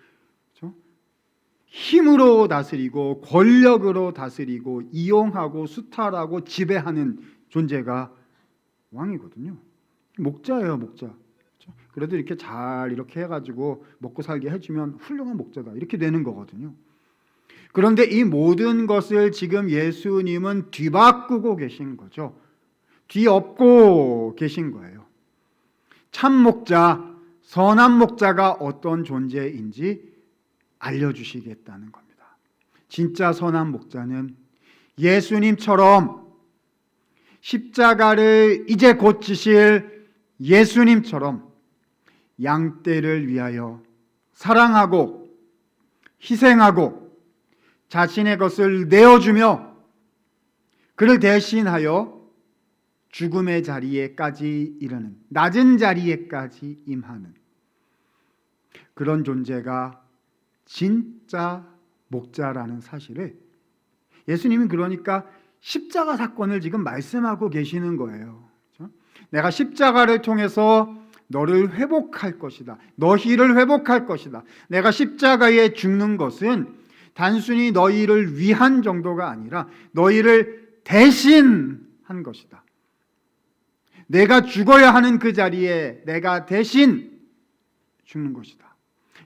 그렇죠? 힘으로 다스리고 권력으로 다스리고 이용하고 수탈하고 지배하는 존재가 왕이거든요. 목자예요, 목자. 그렇죠? 그래도 이렇게 잘 이렇게 해가지고 먹고 살게 해주면 훌륭한 목자다 이렇게 되는 거거든요. 그런데 이 모든 것을 지금 예수님은 뒤바꾸고 계신 거죠. 뒤엎고 계신 거예요. 참 목자, 선한 목자가 어떤 존재인지 알려주시겠다는 겁니다. 진짜 선한 목자는 예수님처럼 십자가를 이제 곧 지실 예수님처럼 양떼를 위하여 사랑하고 희생하고 자신의 것을 내어주며 그를 대신하여 죽음의 자리에까지 이르는, 낮은 자리에까지 임하는 그런 존재가 진짜 목자라는 사실을 예수님은 그러니까 십자가 사건을 지금 말씀하고 계시는 거예요. 그렇죠? 내가 십자가를 통해서 너를 회복할 것이다. 너희를 회복할 것이다. 내가 십자가에 죽는 것은 단순히 너희를 위한 정도가 아니라 너희를 대신한 것이다. 내가 죽어야 하는 그 자리에 내가 대신 죽는 것이다.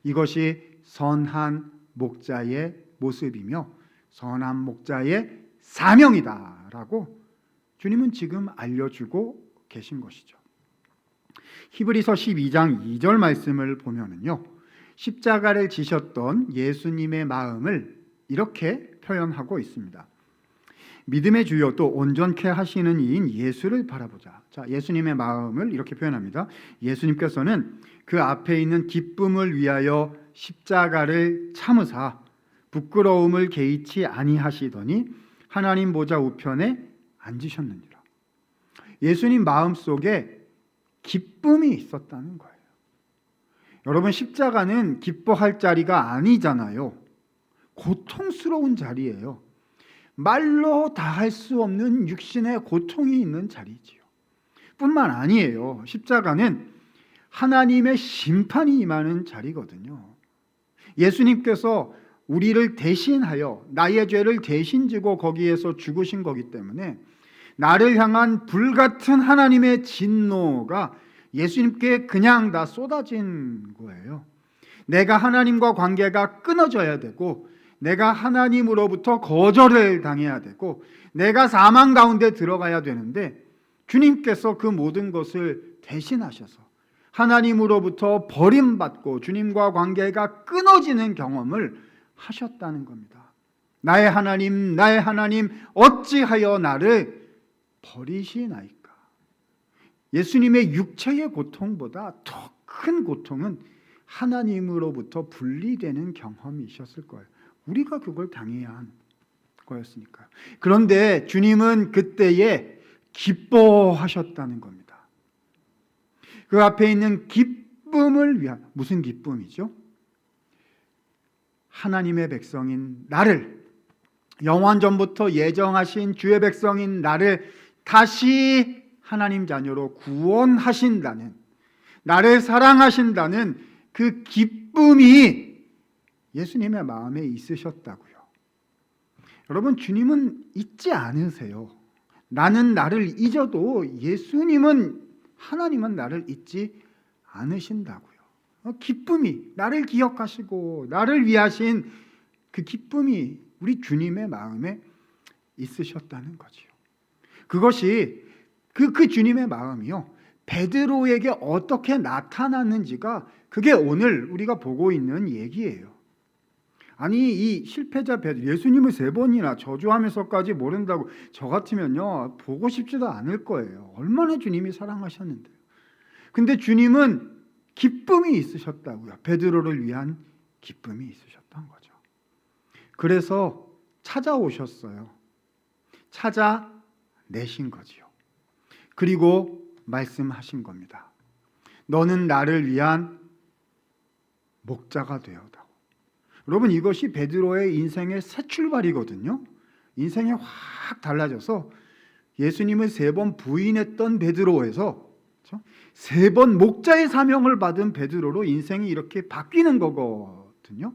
이것이 선한 목자의 모습이며 선한 목자의 사명이다라고 주님은 지금 알려주고 계신 것이죠. 히브리서 12장 2절 말씀을 보면은요, 십자가를 지셨던 예수님의 마음을 이렇게 표현하고 있습니다. 믿음의 주요 또 온전케 하시는 이인 예수를 바라보자. 자, 예수님의 마음을 이렇게 표현합니다. 예수님께서는 그 앞에 있는 기쁨을 위하여 십자가를 참으사 부끄러움을 개의치 아니하시더니 하나님 보좌 우편에 앉으셨느니라. 예수님 마음속에 기쁨이 있었다는 거예요. 여러분, 십자가는 기뻐할 자리가 아니잖아요. 고통스러운 자리예요. 말로 다 할 수 없는 육신의 고통이 있는 자리지요. 뿐만 아니에요. 십자가는 하나님의 심판이 임하는 자리거든요. 예수님께서 우리를 대신하여 나의 죄를 대신 지고 거기에서 죽으신 거기 때문에 나를 향한 불같은 하나님의 진노가 예수님께 그냥 다 쏟아진 거예요. 내가 하나님과 관계가 끊어져야 되고 내가 하나님으로부터 거절을 당해야 되고 내가 사망 가운데 들어가야 되는데 주님께서 그 모든 것을 대신하셔서 하나님으로부터 버림받고 주님과 관계가 끊어지는 경험을 하셨다는 겁니다. 나의 하나님, 나의 하나님, 어찌하여 나를 버리시나이까? 예수님의 육체의 고통보다 더 큰 고통은 하나님으로부터 분리되는 경험이셨을 거예요. 우리가 그걸 당해야 한 거였으니까요. 그런데 주님은 그때에 기뻐하셨다는 겁니다. 그 앞에 있는 기쁨을 위한, 무슨 기쁨이죠? 하나님의 백성인 나를, 영원전부터 예정하신 주의 백성인 나를 다시 하나님 자녀로 구원하신다는, 나를 사랑하신다는 그 기쁨이 예수님의 마음에 있으셨다고요. 여러분, 주님은 잊지 않으세요. 나는 나를 잊어도 예수님은, 하나님은 나를 잊지 않으신다고요. 기쁨이, 나를 기억하시고 나를 위하신 그 기쁨이 우리 주님의 마음에 있으셨다는 거지요. 그것이 그 주님의 마음이요, 베드로에게 어떻게 나타났는지가 그게 오늘 우리가 보고 있는 얘기예요. 아니, 이 실패자 베드로, 예수님을 3번이나 저주하면서까지 모른다고, 저 같으면요 보고 싶지도 않을 거예요. 얼마나 주님이 사랑하셨는데요. 근데 주님은 기쁨이 있으셨다고요. 베드로를 위한 기쁨이 있으셨던 거죠. 그래서 찾아오셨어요. 찾아내신 거지요. 그리고 말씀하신 겁니다. 너는 나를 위한 목자가 되어다오. 여러분, 이것이 베드로의 인생의 새 출발이거든요. 인생이 확 달라져서 예수님을 3번 부인했던 베드로에서 3번 목자의 사명을 받은 베드로로 인생이 이렇게 바뀌는 거거든요.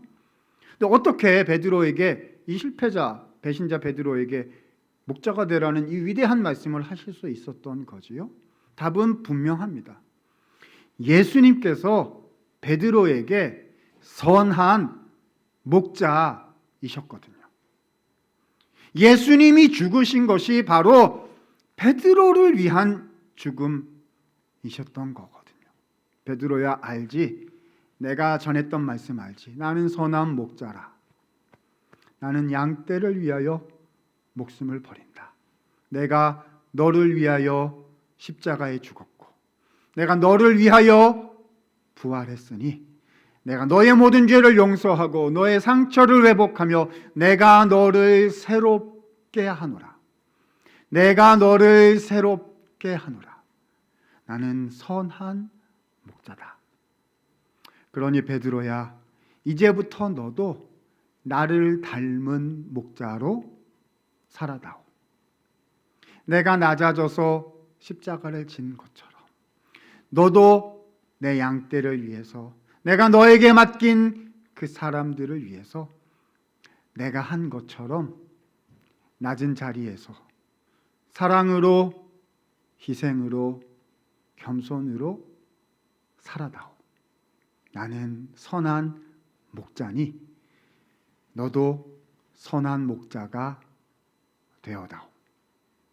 근데 어떻게 베드로에게, 이 실패자 배신자 베드로에게 목자가 되라는 이 위대한 말씀을 하실 수 있었던 거지요? 답은 분명합니다. 예수님께서 베드로에게 선한 목자이셨거든요. 예수님이 죽으신 것이 바로 베드로를 위한 죽음이셨던 거거든요. 베드로야, 알지? 내가 전했던 말씀 알지? 나는 선한 목자라. 나는 양떼를 위하여 목숨을 버린다. 내가 너를 위하여 십자가에 죽었고, 내가 너를 위하여 부활했으니 내가 너의 모든 죄를 용서하고 너의 상처를 회복하며 내가 너를 새롭게 하노라. 내가 너를 새롭게 하노라. 나는 선한 목자다. 그러니 베드로야, 이제부터 너도 나를 닮은 목자로 살아다오. 내가 낮아져서 십자가를 진 것처럼 너도 내 양떼를 위해서, 내가 너에게 맡긴 그 사람들을 위해서 내가 한 것처럼 낮은 자리에서 사랑으로, 희생으로, 겸손으로 살아다오. 나는 선한 목자니 너도 선한 목자가 되어다오.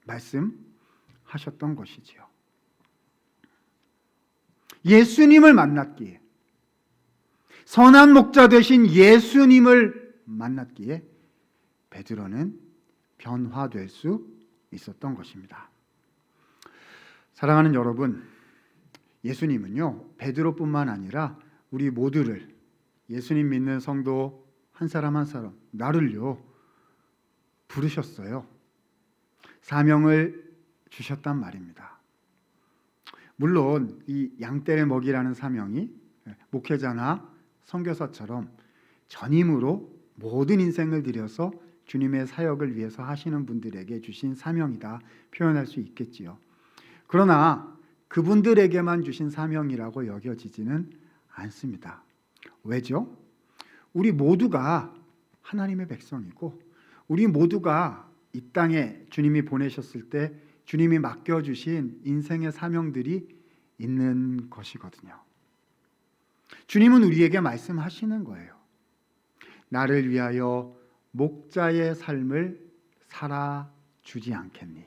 말씀하셨던 것이지요. 예수님을 만났기에, 선한 목자 되신 예수님을 만났기에 베드로는 변화될 수 있었던 것입니다. 사랑하는 여러분, 예수님은요, 베드로뿐만 아니라 우리 모두를, 예수님 믿는 성도 한 사람 한 사람, 나를요 부르셨어요. 사명을 주셨단 말입니다. 물론 이 양떼를 먹이라는 사명이 목회자나 선교사처럼 전임으로 모든 인생을 들여서 주님의 사역을 위해서 하시는 분들에게 주신 사명이다 표현할 수 있겠지요. 그러나 그분들에게만 주신 사명이라고 여겨지지는 않습니다. 왜죠? 우리 모두가 하나님의 백성이고, 우리 모두가 이 땅에 주님이 보내셨을 때 주님이 맡겨주신 인생의 사명들이 있는 것이거든요. 주님은 우리에게 말씀하시는 거예요. 나를 위하여 목자의 삶을 살아주지 않겠니?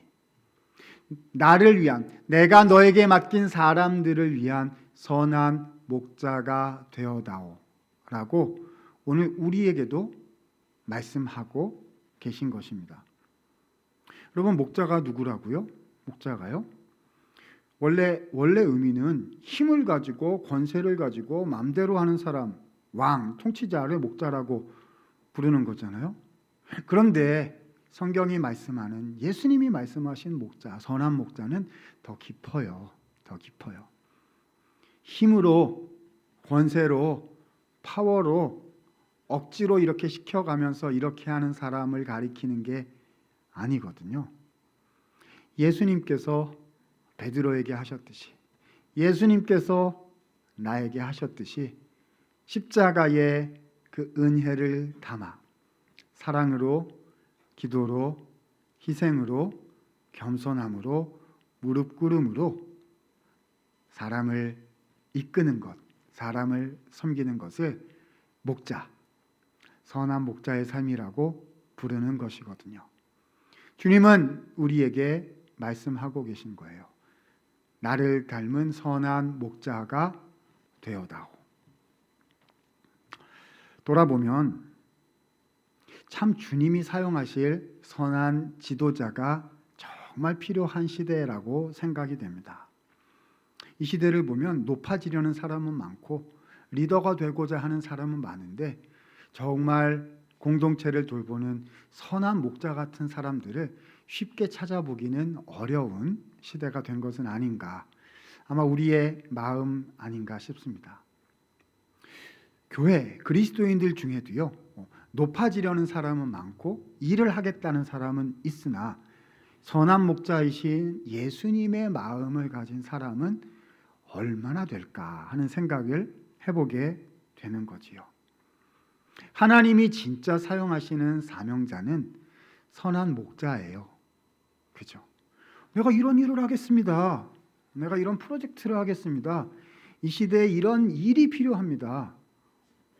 나를 위한, 내가 너에게 맡긴 사람들을 위한 선한 목자가 되어다오 라고 오늘 우리에게도 말씀하고 계신 것입니다. 여러분, 목자가 누구라고요? 목자가요? 원래 의미는 힘을 가지고 권세를 가지고 마음대로 하는 사람, 왕, 통치자를 목자라고 부르는 거잖아요. 그런데 성경이 말씀하는, 예수님이 말씀하신 목자, 선한 목자는 더 깊어요. 더 깊어요. 힘으로, 권세로, 파워로 억지로 이렇게 시켜가면서 이렇게 하는 사람을 가리키는 게 아니거든요. 예수님께서 베드로에게 하셨듯이, 예수님께서 나에게 하셨듯이 십자가에 그 은혜를 담아 사랑으로, 기도로, 희생으로, 겸손함으로, 무릎 꿇음으로 사람을 이끄는 것, 사람을 섬기는 것을 목자, 선한 목자의 삶이라고 부르는 것이거든요. 주님은 우리에게 말씀하고 계신 거예요. 나를 닮은 선한 목자가 되어다오. 돌아보면 참 주님이 사용하실 선한 지도자가 정말 필요한 시대라고 생각이 됩니다. 이 시대를 보면 높아지려는 사람은 많고 리더가 되고자 하는 사람은 많은데, 정말 공동체를 돌보는 선한 목자 같은 사람들을 쉽게 찾아보기는 어려운 시대가 된 것은 아닌가, 아마 우리의 마음 아닌가 싶습니다. 교회 그리스도인들 중에도요, 높아지려는 사람은 많고 일을 하겠다는 사람은 있으나 선한 목자이신 예수님의 마음을 가진 사람은 얼마나 될까 하는 생각을 해보게 되는 거지요. 하나님이 진짜 사용하시는 사명자는 선한 목자예요. 그죠? 내가 이런 일을 하겠습니다. 내가 이런 프로젝트를 하겠습니다. 이 시대에 이런 일이 필요합니다.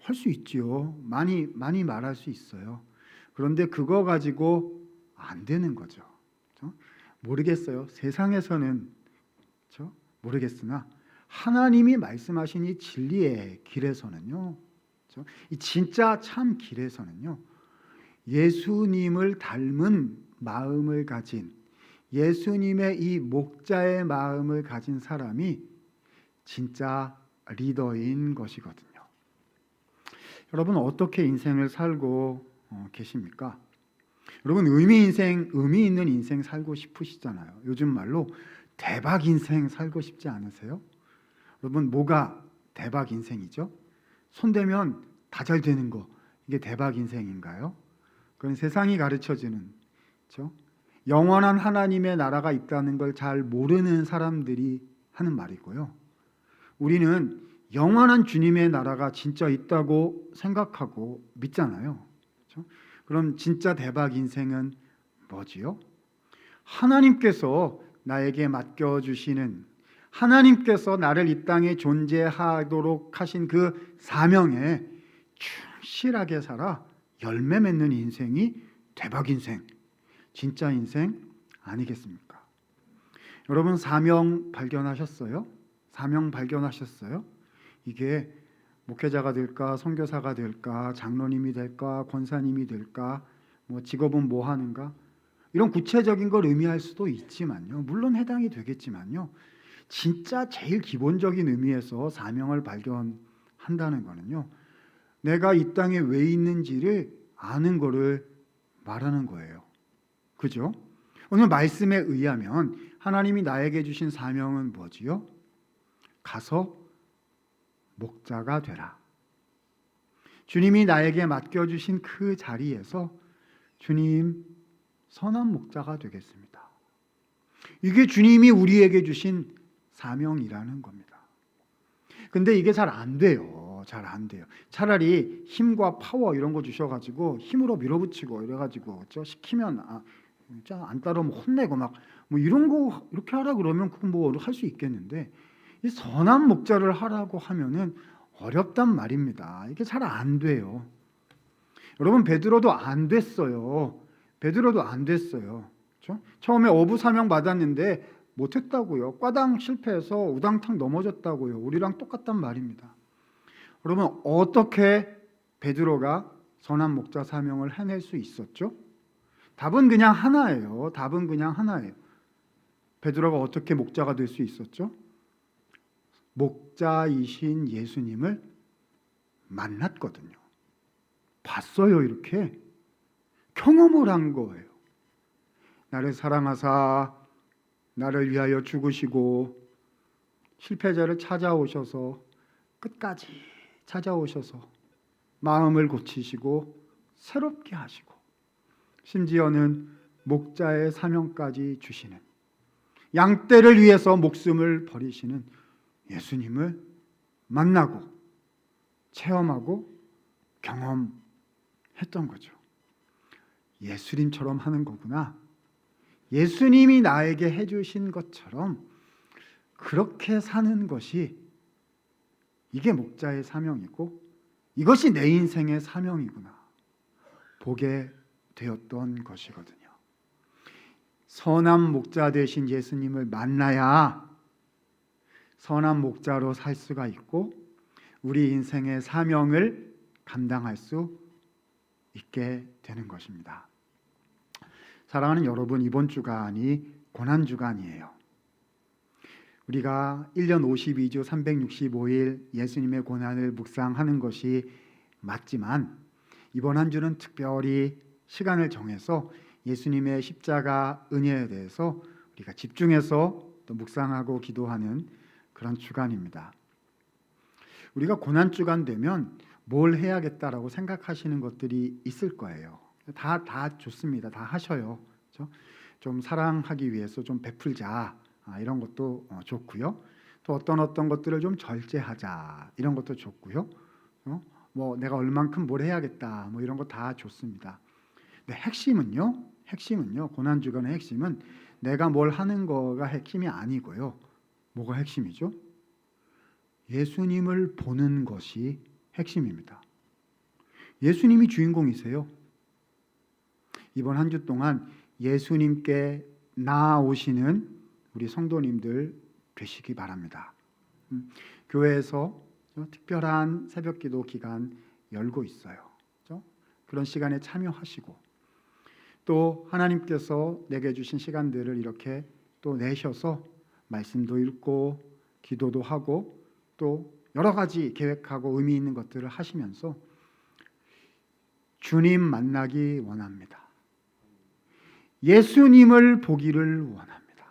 할 수 있지요. 많이 말할 수 있어요. 그런데 그거 가지고 안 되는 거죠. 그렇죠? 모르겠어요. 세상에서는 그렇죠? 모르겠으나 하나님이 말씀하신 이 진리의 길에서는요. 그렇죠? 이 진짜 참 길에서는요. 예수님을 닮은 마음을 가진 예수님의 이 목자의 마음을 가진 사람이 진짜 리더인 것이거든요. 여러분 어떻게 인생을 살고 계십니까? 여러분 의미 있는 인생 살고 싶으시잖아요. 요즘 말로 대박 인생 살고 싶지 않으세요? 여러분 뭐가 대박 인생이죠? 손대면 다 잘 되는 거 이게 대박 인생인가요? 그건 세상이 가르쳐주는 그렇죠? 영원한 하나님의 나라가 있다는 걸 잘 모르는 사람들이 하는 말이고요. 우리는 영원한 주님의 나라가 진짜 있다고 생각하고 믿잖아요. 그렇죠? 그럼 진짜 대박 인생은 뭐지요? 하나님께서 나에게 맡겨주시는 하나님께서 나를 이 땅에 존재하도록 하신 그 사명에 충실하게 살아 열매 맺는 인생이 대박 인생, 진짜 인생 아니겠습니까? 여러분 사명 발견하셨어요? 사명 발견하셨어요? 이게 목회자가 될까, 선교사가 될까, 장로님이 될까, 권사님이 될까, 뭐 직업은 뭐 하는가 이런 구체적인 걸 의미할 수도 있지만요. 물론 해당이 되겠지만요. 진짜 제일 기본적인 의미에서 사명을 발견한다는 거는요. 내가 이 땅에 왜 있는지를 아는 거를 말하는 거예요. 그죠? 오늘 말씀에 의하면 하나님이 나에게 주신 사명은 뭐지요? 가서 목자가 되라. 주님이 나에게 맡겨주신 그 자리에서 주님 선한 목자가 되겠습니다. 이게 주님이 우리에게 주신 사명이라는 겁니다. 근데 이게 잘 안 돼요. 잘 안 돼요. 차라리 힘과 파워 이런 거 주셔가지고 힘으로 밀어붙이고 이래가지고 시키면 안 따르면 혼내고 막 뭐 이런 거 이렇게 하라 그러면 그건 뭐 할 수 있겠는데 이 선한 목자를 하라고 하면은 어렵단 말입니다. 이게 잘 안 돼요. 여러분 베드로도 안 됐어요. 베드로도 안 됐어요. 그렇죠? 처음에 어부 사명 받았는데 못했다고요. 과당 실패해서 우당탕 넘어졌다고요. 우리랑 똑같단 말입니다. 여러분 어떻게 베드로가 선한 목자 사명을 해낼 수 있었죠? 답은 그냥 하나예요. 답은 그냥 하나예요. 베드로가 어떻게 목자가 될 수 있었죠? 목자이신 예수님을 만났거든요. 봤어요. 이렇게 경험을 한 거예요. 나를 사랑하사 나를 위하여 죽으시고 실패자를 찾아오셔서 끝까지 찾아오셔서 마음을 고치시고 새롭게 하시고 심지어는 목자의 사명까지 주시는 양떼를 위해서 목숨을 버리시는 예수님을 만나고 체험하고 경험했던 거죠. 예수님처럼 하는 거구나. 예수님이 나에게 해주신 것처럼 그렇게 사는 것이 이게 목자의 사명이고 이것이 내 인생의 사명이구나 보게 되었던 것이거든요. 선한 목자 되신 예수님을 만나야 선한 목자로 살 수가 있고 우리 인생의 사명을 감당할 수 있게 되는 것입니다. 사랑하는 여러분, 이번 주간이 고난주간이에요. 우리가 1년 52주 365일 예수님의 고난을 묵상하는 것이 맞지만 이번 한 주는 특별히 시간을 정해서 예수님의 십자가 은혜에 대해서 우리가 집중해서 또 묵상하고 기도하는 그런 주간입니다. 우리가 고난주간 되면 뭘 해야겠다라고 생각하시는 것들이 있을 거예요. 다 좋습니다. 다 하셔요. 그렇죠? 좀 사랑하기 위해서 좀 베풀자 이런 것도 좋고요. 또 어떤 것들을 좀 절제하자 이런 것도 좋고요. 뭐 내가 얼만큼 뭘 해야겠다 뭐 이런 거 다 좋습니다. 근데 핵심은요 고난 주간의 핵심은 내가 뭘 하는 거가 핵심이 아니고요. 뭐가 핵심이죠? 예수님을 보는 것이 핵심입니다. 예수님이 주인공이세요. 이번 한 주 동안 예수님께 나아오시는 우리 성도님들 되시기 바랍니다. 교회에서 특별한 새벽기도 기간 열고 있어요. 그렇죠? 그런 시간에 참여하시고 또 하나님께서 내게 주신 시간들을 이렇게 또 내셔서 말씀도 읽고 기도도 하고 또 여러 가지 계획하고 의미 있는 것들을 하시면서 주님 만나기 원합니다. 예수님을 보기를 원합니다.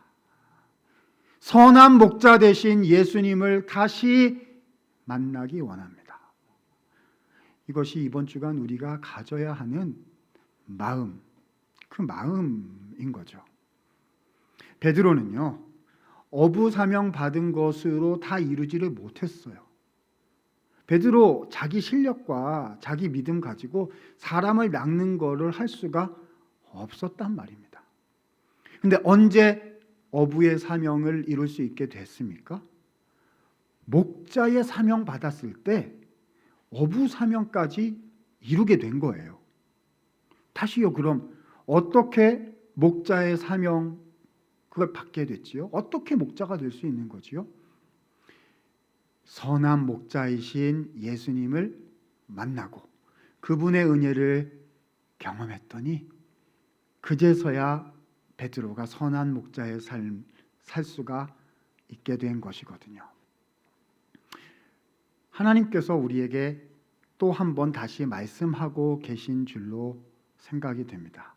선한 목자 되신 예수님을 다시 만나기 원합니다. 이것이 이번 주간 우리가 가져야 하는 마음, 그 마음인 거죠. 베드로는요, 어부 사명 받은 것으로 다 이루지를 못했어요. 베드로 자기 실력과 자기 믿음 가지고 사람을 낚는 거를 할 수가 없었단 말입니다. 근데 언제 어부의 사명을 이룰 수 있게 됐습니까? 목자의 사명 받았을 때 어부 사명까지 이루게 된 거예요. 다시요, 그럼 어떻게 목자의 사명 그걸 받게 됐지요? 어떻게 목자가 될 수 있는 거지요? 선한 목자이신 예수님을 만나고 그분의 은혜를 경험했더니 그제서야 베드로가 선한 목자의 삶 살 수가 있게 된 것이거든요. 하나님께서 우리에게 또 한 번 다시 말씀하고 계신 줄로 생각이 됩니다.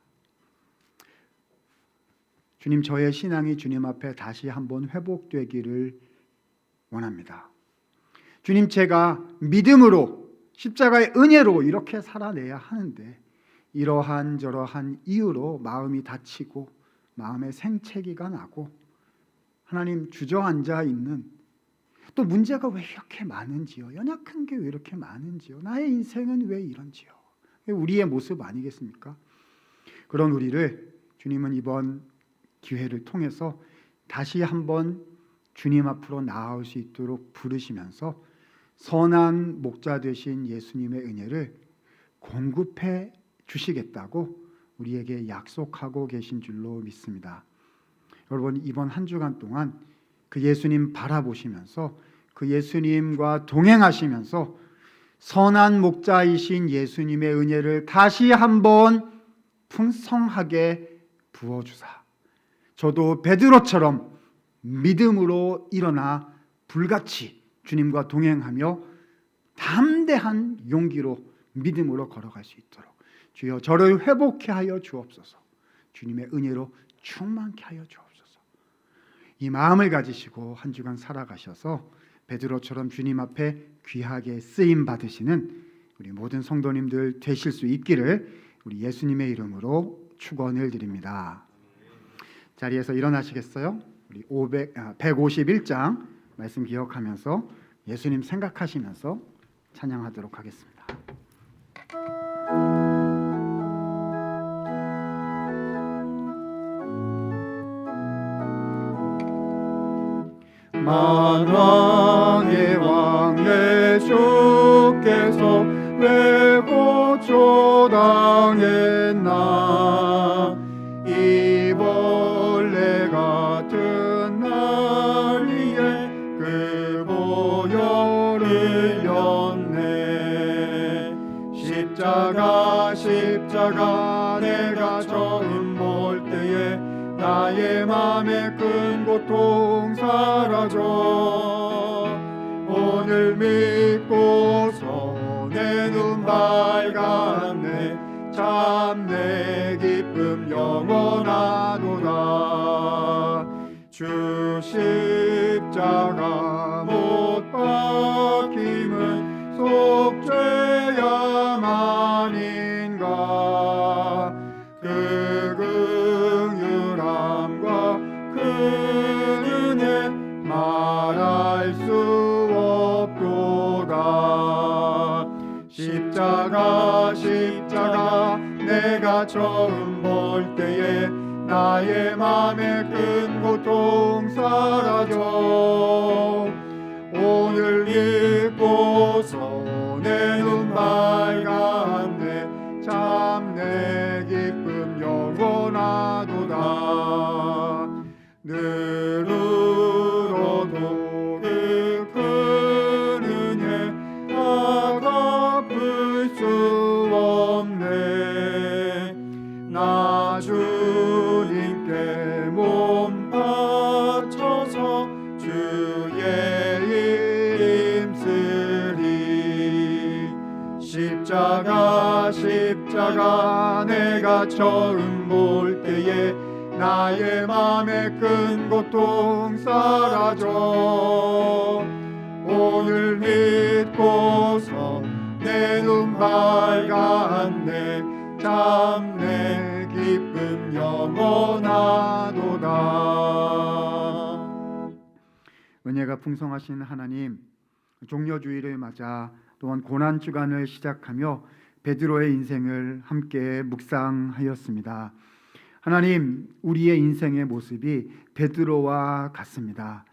주님, 저의 신앙이 주님 앞에 다시 한번 회복되기를 원합니다. 주님, 제가 믿음으로 십자가의 은혜로 이렇게 살아내야 하는데 이러한 저러한 이유로 마음이 다치고 마음에 생채기가 나고 하나님 주저앉아 있는 또 문제가 왜 이렇게 많은지요? 연약한 게 왜 이렇게 많은지요? 나의 인생은 왜 이런지요? 우리의 모습 아니겠습니까? 그런 우리를 주님은 이번 기회를 통해서 다시 한번 주님 앞으로 나아올 수 있도록 부르시면서 선한 목자 되신 예수님의 은혜를 공급해 주시겠다고 우리에게 약속하고 계신 줄로 믿습니다. 여러분, 이번 한 주간 동안 그 예수님 바라보시면서 그 예수님과 동행하시면서 선한 목자이신 예수님의 은혜를 다시 한번 풍성하게 부어주사 저도 베드로처럼 믿음으로 일어나 불같이 주님과 동행하며 담대한 용기로 믿음으로 걸어갈 수 있도록 주여 저를 회복케 하여 주옵소서. 주님의 은혜로 충만케 하여 주옵소서. 이 마음을 가지시고 한 주간 살아가셔서 베드로처럼 주님 앞에 귀하게 쓰임 받으시는 우리 모든 성도님들 되실 수 있기를 우리 예수님의 이름으로 축원을 드립니다. 자리에서 일어나시겠어요? 우리 151장 말씀 기억하면서 예수님 생각하시면서 찬양하도록 하겠습니다. 만왕의 왕 내 주께서 왜 고초당했나 이 벌레 같은 날 위에 그 보혈을 흘렸네. 십자가 내가 처음 볼 때에 나의 맘에 큰 고통 사라져 오늘 믿고서 내 눈 밝았네. 참 내 기쁨 영원하도다. 주 십자가 못 박힘은 속죄야만인가. 그 긍휼함과 그 은혜 말할 수 없도다. 십자가 내가 처음 볼 때에 나의 맘에 큰 고통 사라져 오늘 읽고서 내 눈 밝았네 참 내 기쁨 영원하도다 늘 울어도 그 큰 은혜 다 갚을 수 없네 나 주님께 몸 바쳐서 주의 일 힘쓰리 십자가 내가 처음 볼 때에 나의 맘에 큰 고통 사라져 오늘 믿고서 내 눈 밝았네 참 내 기쁨 영원하도다. 은혜가 풍성하신 하나님, 종려주의를 맞아 또한 고난주간을 시작하며 베드로의 인생을 함께 묵상하였습니다. 하나님, 우리의 인생의 모습이 베드로와 같습니다.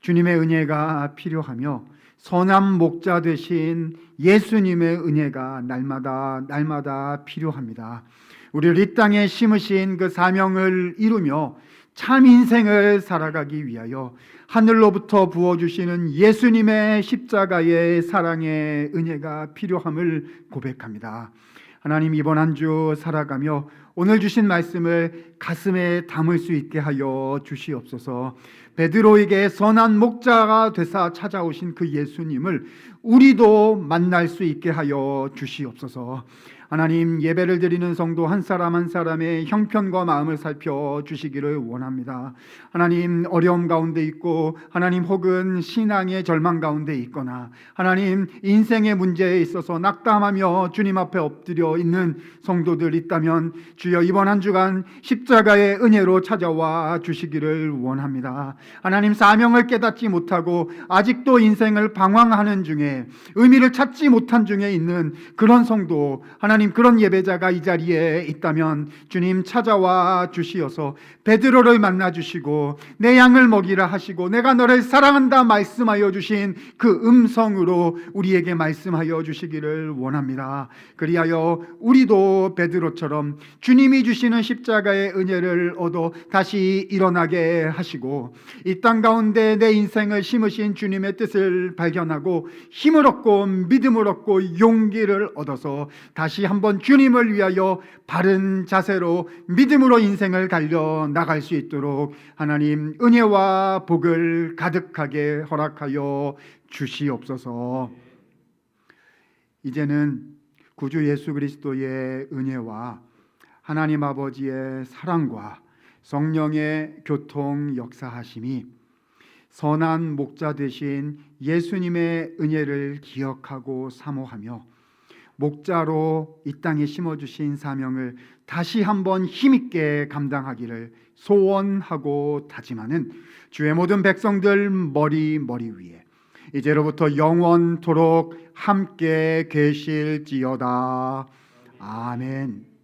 주님의 은혜가 필요하며 선한 목자 되신 예수님의 은혜가 날마다 필요합니다. 우리를 이 땅에 심으신 그 사명을 이루며 참 인생을 살아가기 위하여 하늘로부터 부어주시는 예수님의 십자가의 사랑의 은혜가 필요함을 고백합니다. 하나님, 이번 한 주 살아가며 오늘 주신 말씀을 가슴에 담을 수 있게 하여 주시옵소서. 베드로에게 선한 목자가 되사 찾아오신 그 예수님을 우리도 만날 수 있게 하여 주시옵소서. 하나님, 예배를 드리는 성도 한 사람 한 사람의 형편과 마음을 살펴주시기를 원합니다. 하나님, 어려움 가운데 있고 하나님 혹은 신앙의 절망 가운데 있거나 하나님 인생의 문제에 있어서 낙담하며 주님 앞에 엎드려 있는 성도들 있다면 주여 이번 한 주간 십자가의 은혜로 찾아와 주시기를 원합니다. 하나님, 사명을 깨닫지 못하고 아직도 인생을 방황하는 중에 의미를 찾지 못한 중에 있는 그런 성도 하나님, 그런 예배자가 이 자리에 있다면 주님 찾아와 주시어서 베드로를 만나 주시고 내 양을 먹이라 하시고 내가 너를 사랑한다 말씀하여 주신 그 음성으로 우리에게 말씀하여 주시기를 원합니다. 그리하여 우리도 베드로처럼 주님이 주시는 십자가의 은혜를 얻어 다시 일어나게 하시고 이 땅 가운데 내 인생을 심으신 주님의 뜻을 발견하고 힘을 얻고 믿음을 얻고 용기를 얻어서 다시 한번 주님을 위하여 바른 자세로 믿음으로 인생을 달려 나갈 수 있도록 하나님 은혜와 복을 가득하게 허락하여 주시옵소서. 이제는 구주 예수 그리스도의 은혜와 하나님 아버지의 사랑과 성령의 교통 역사하심이 선한 목자 되신 예수님의 은혜를 기억하고 사모하며 목자로 이 땅에 심어주신 사명을 다시 한번 힘있게 감당하기를 소원하고 다짐하는 주의 모든 백성들 머리 위에 이제로부터 영원토록 함께 계실지어다. 아멘.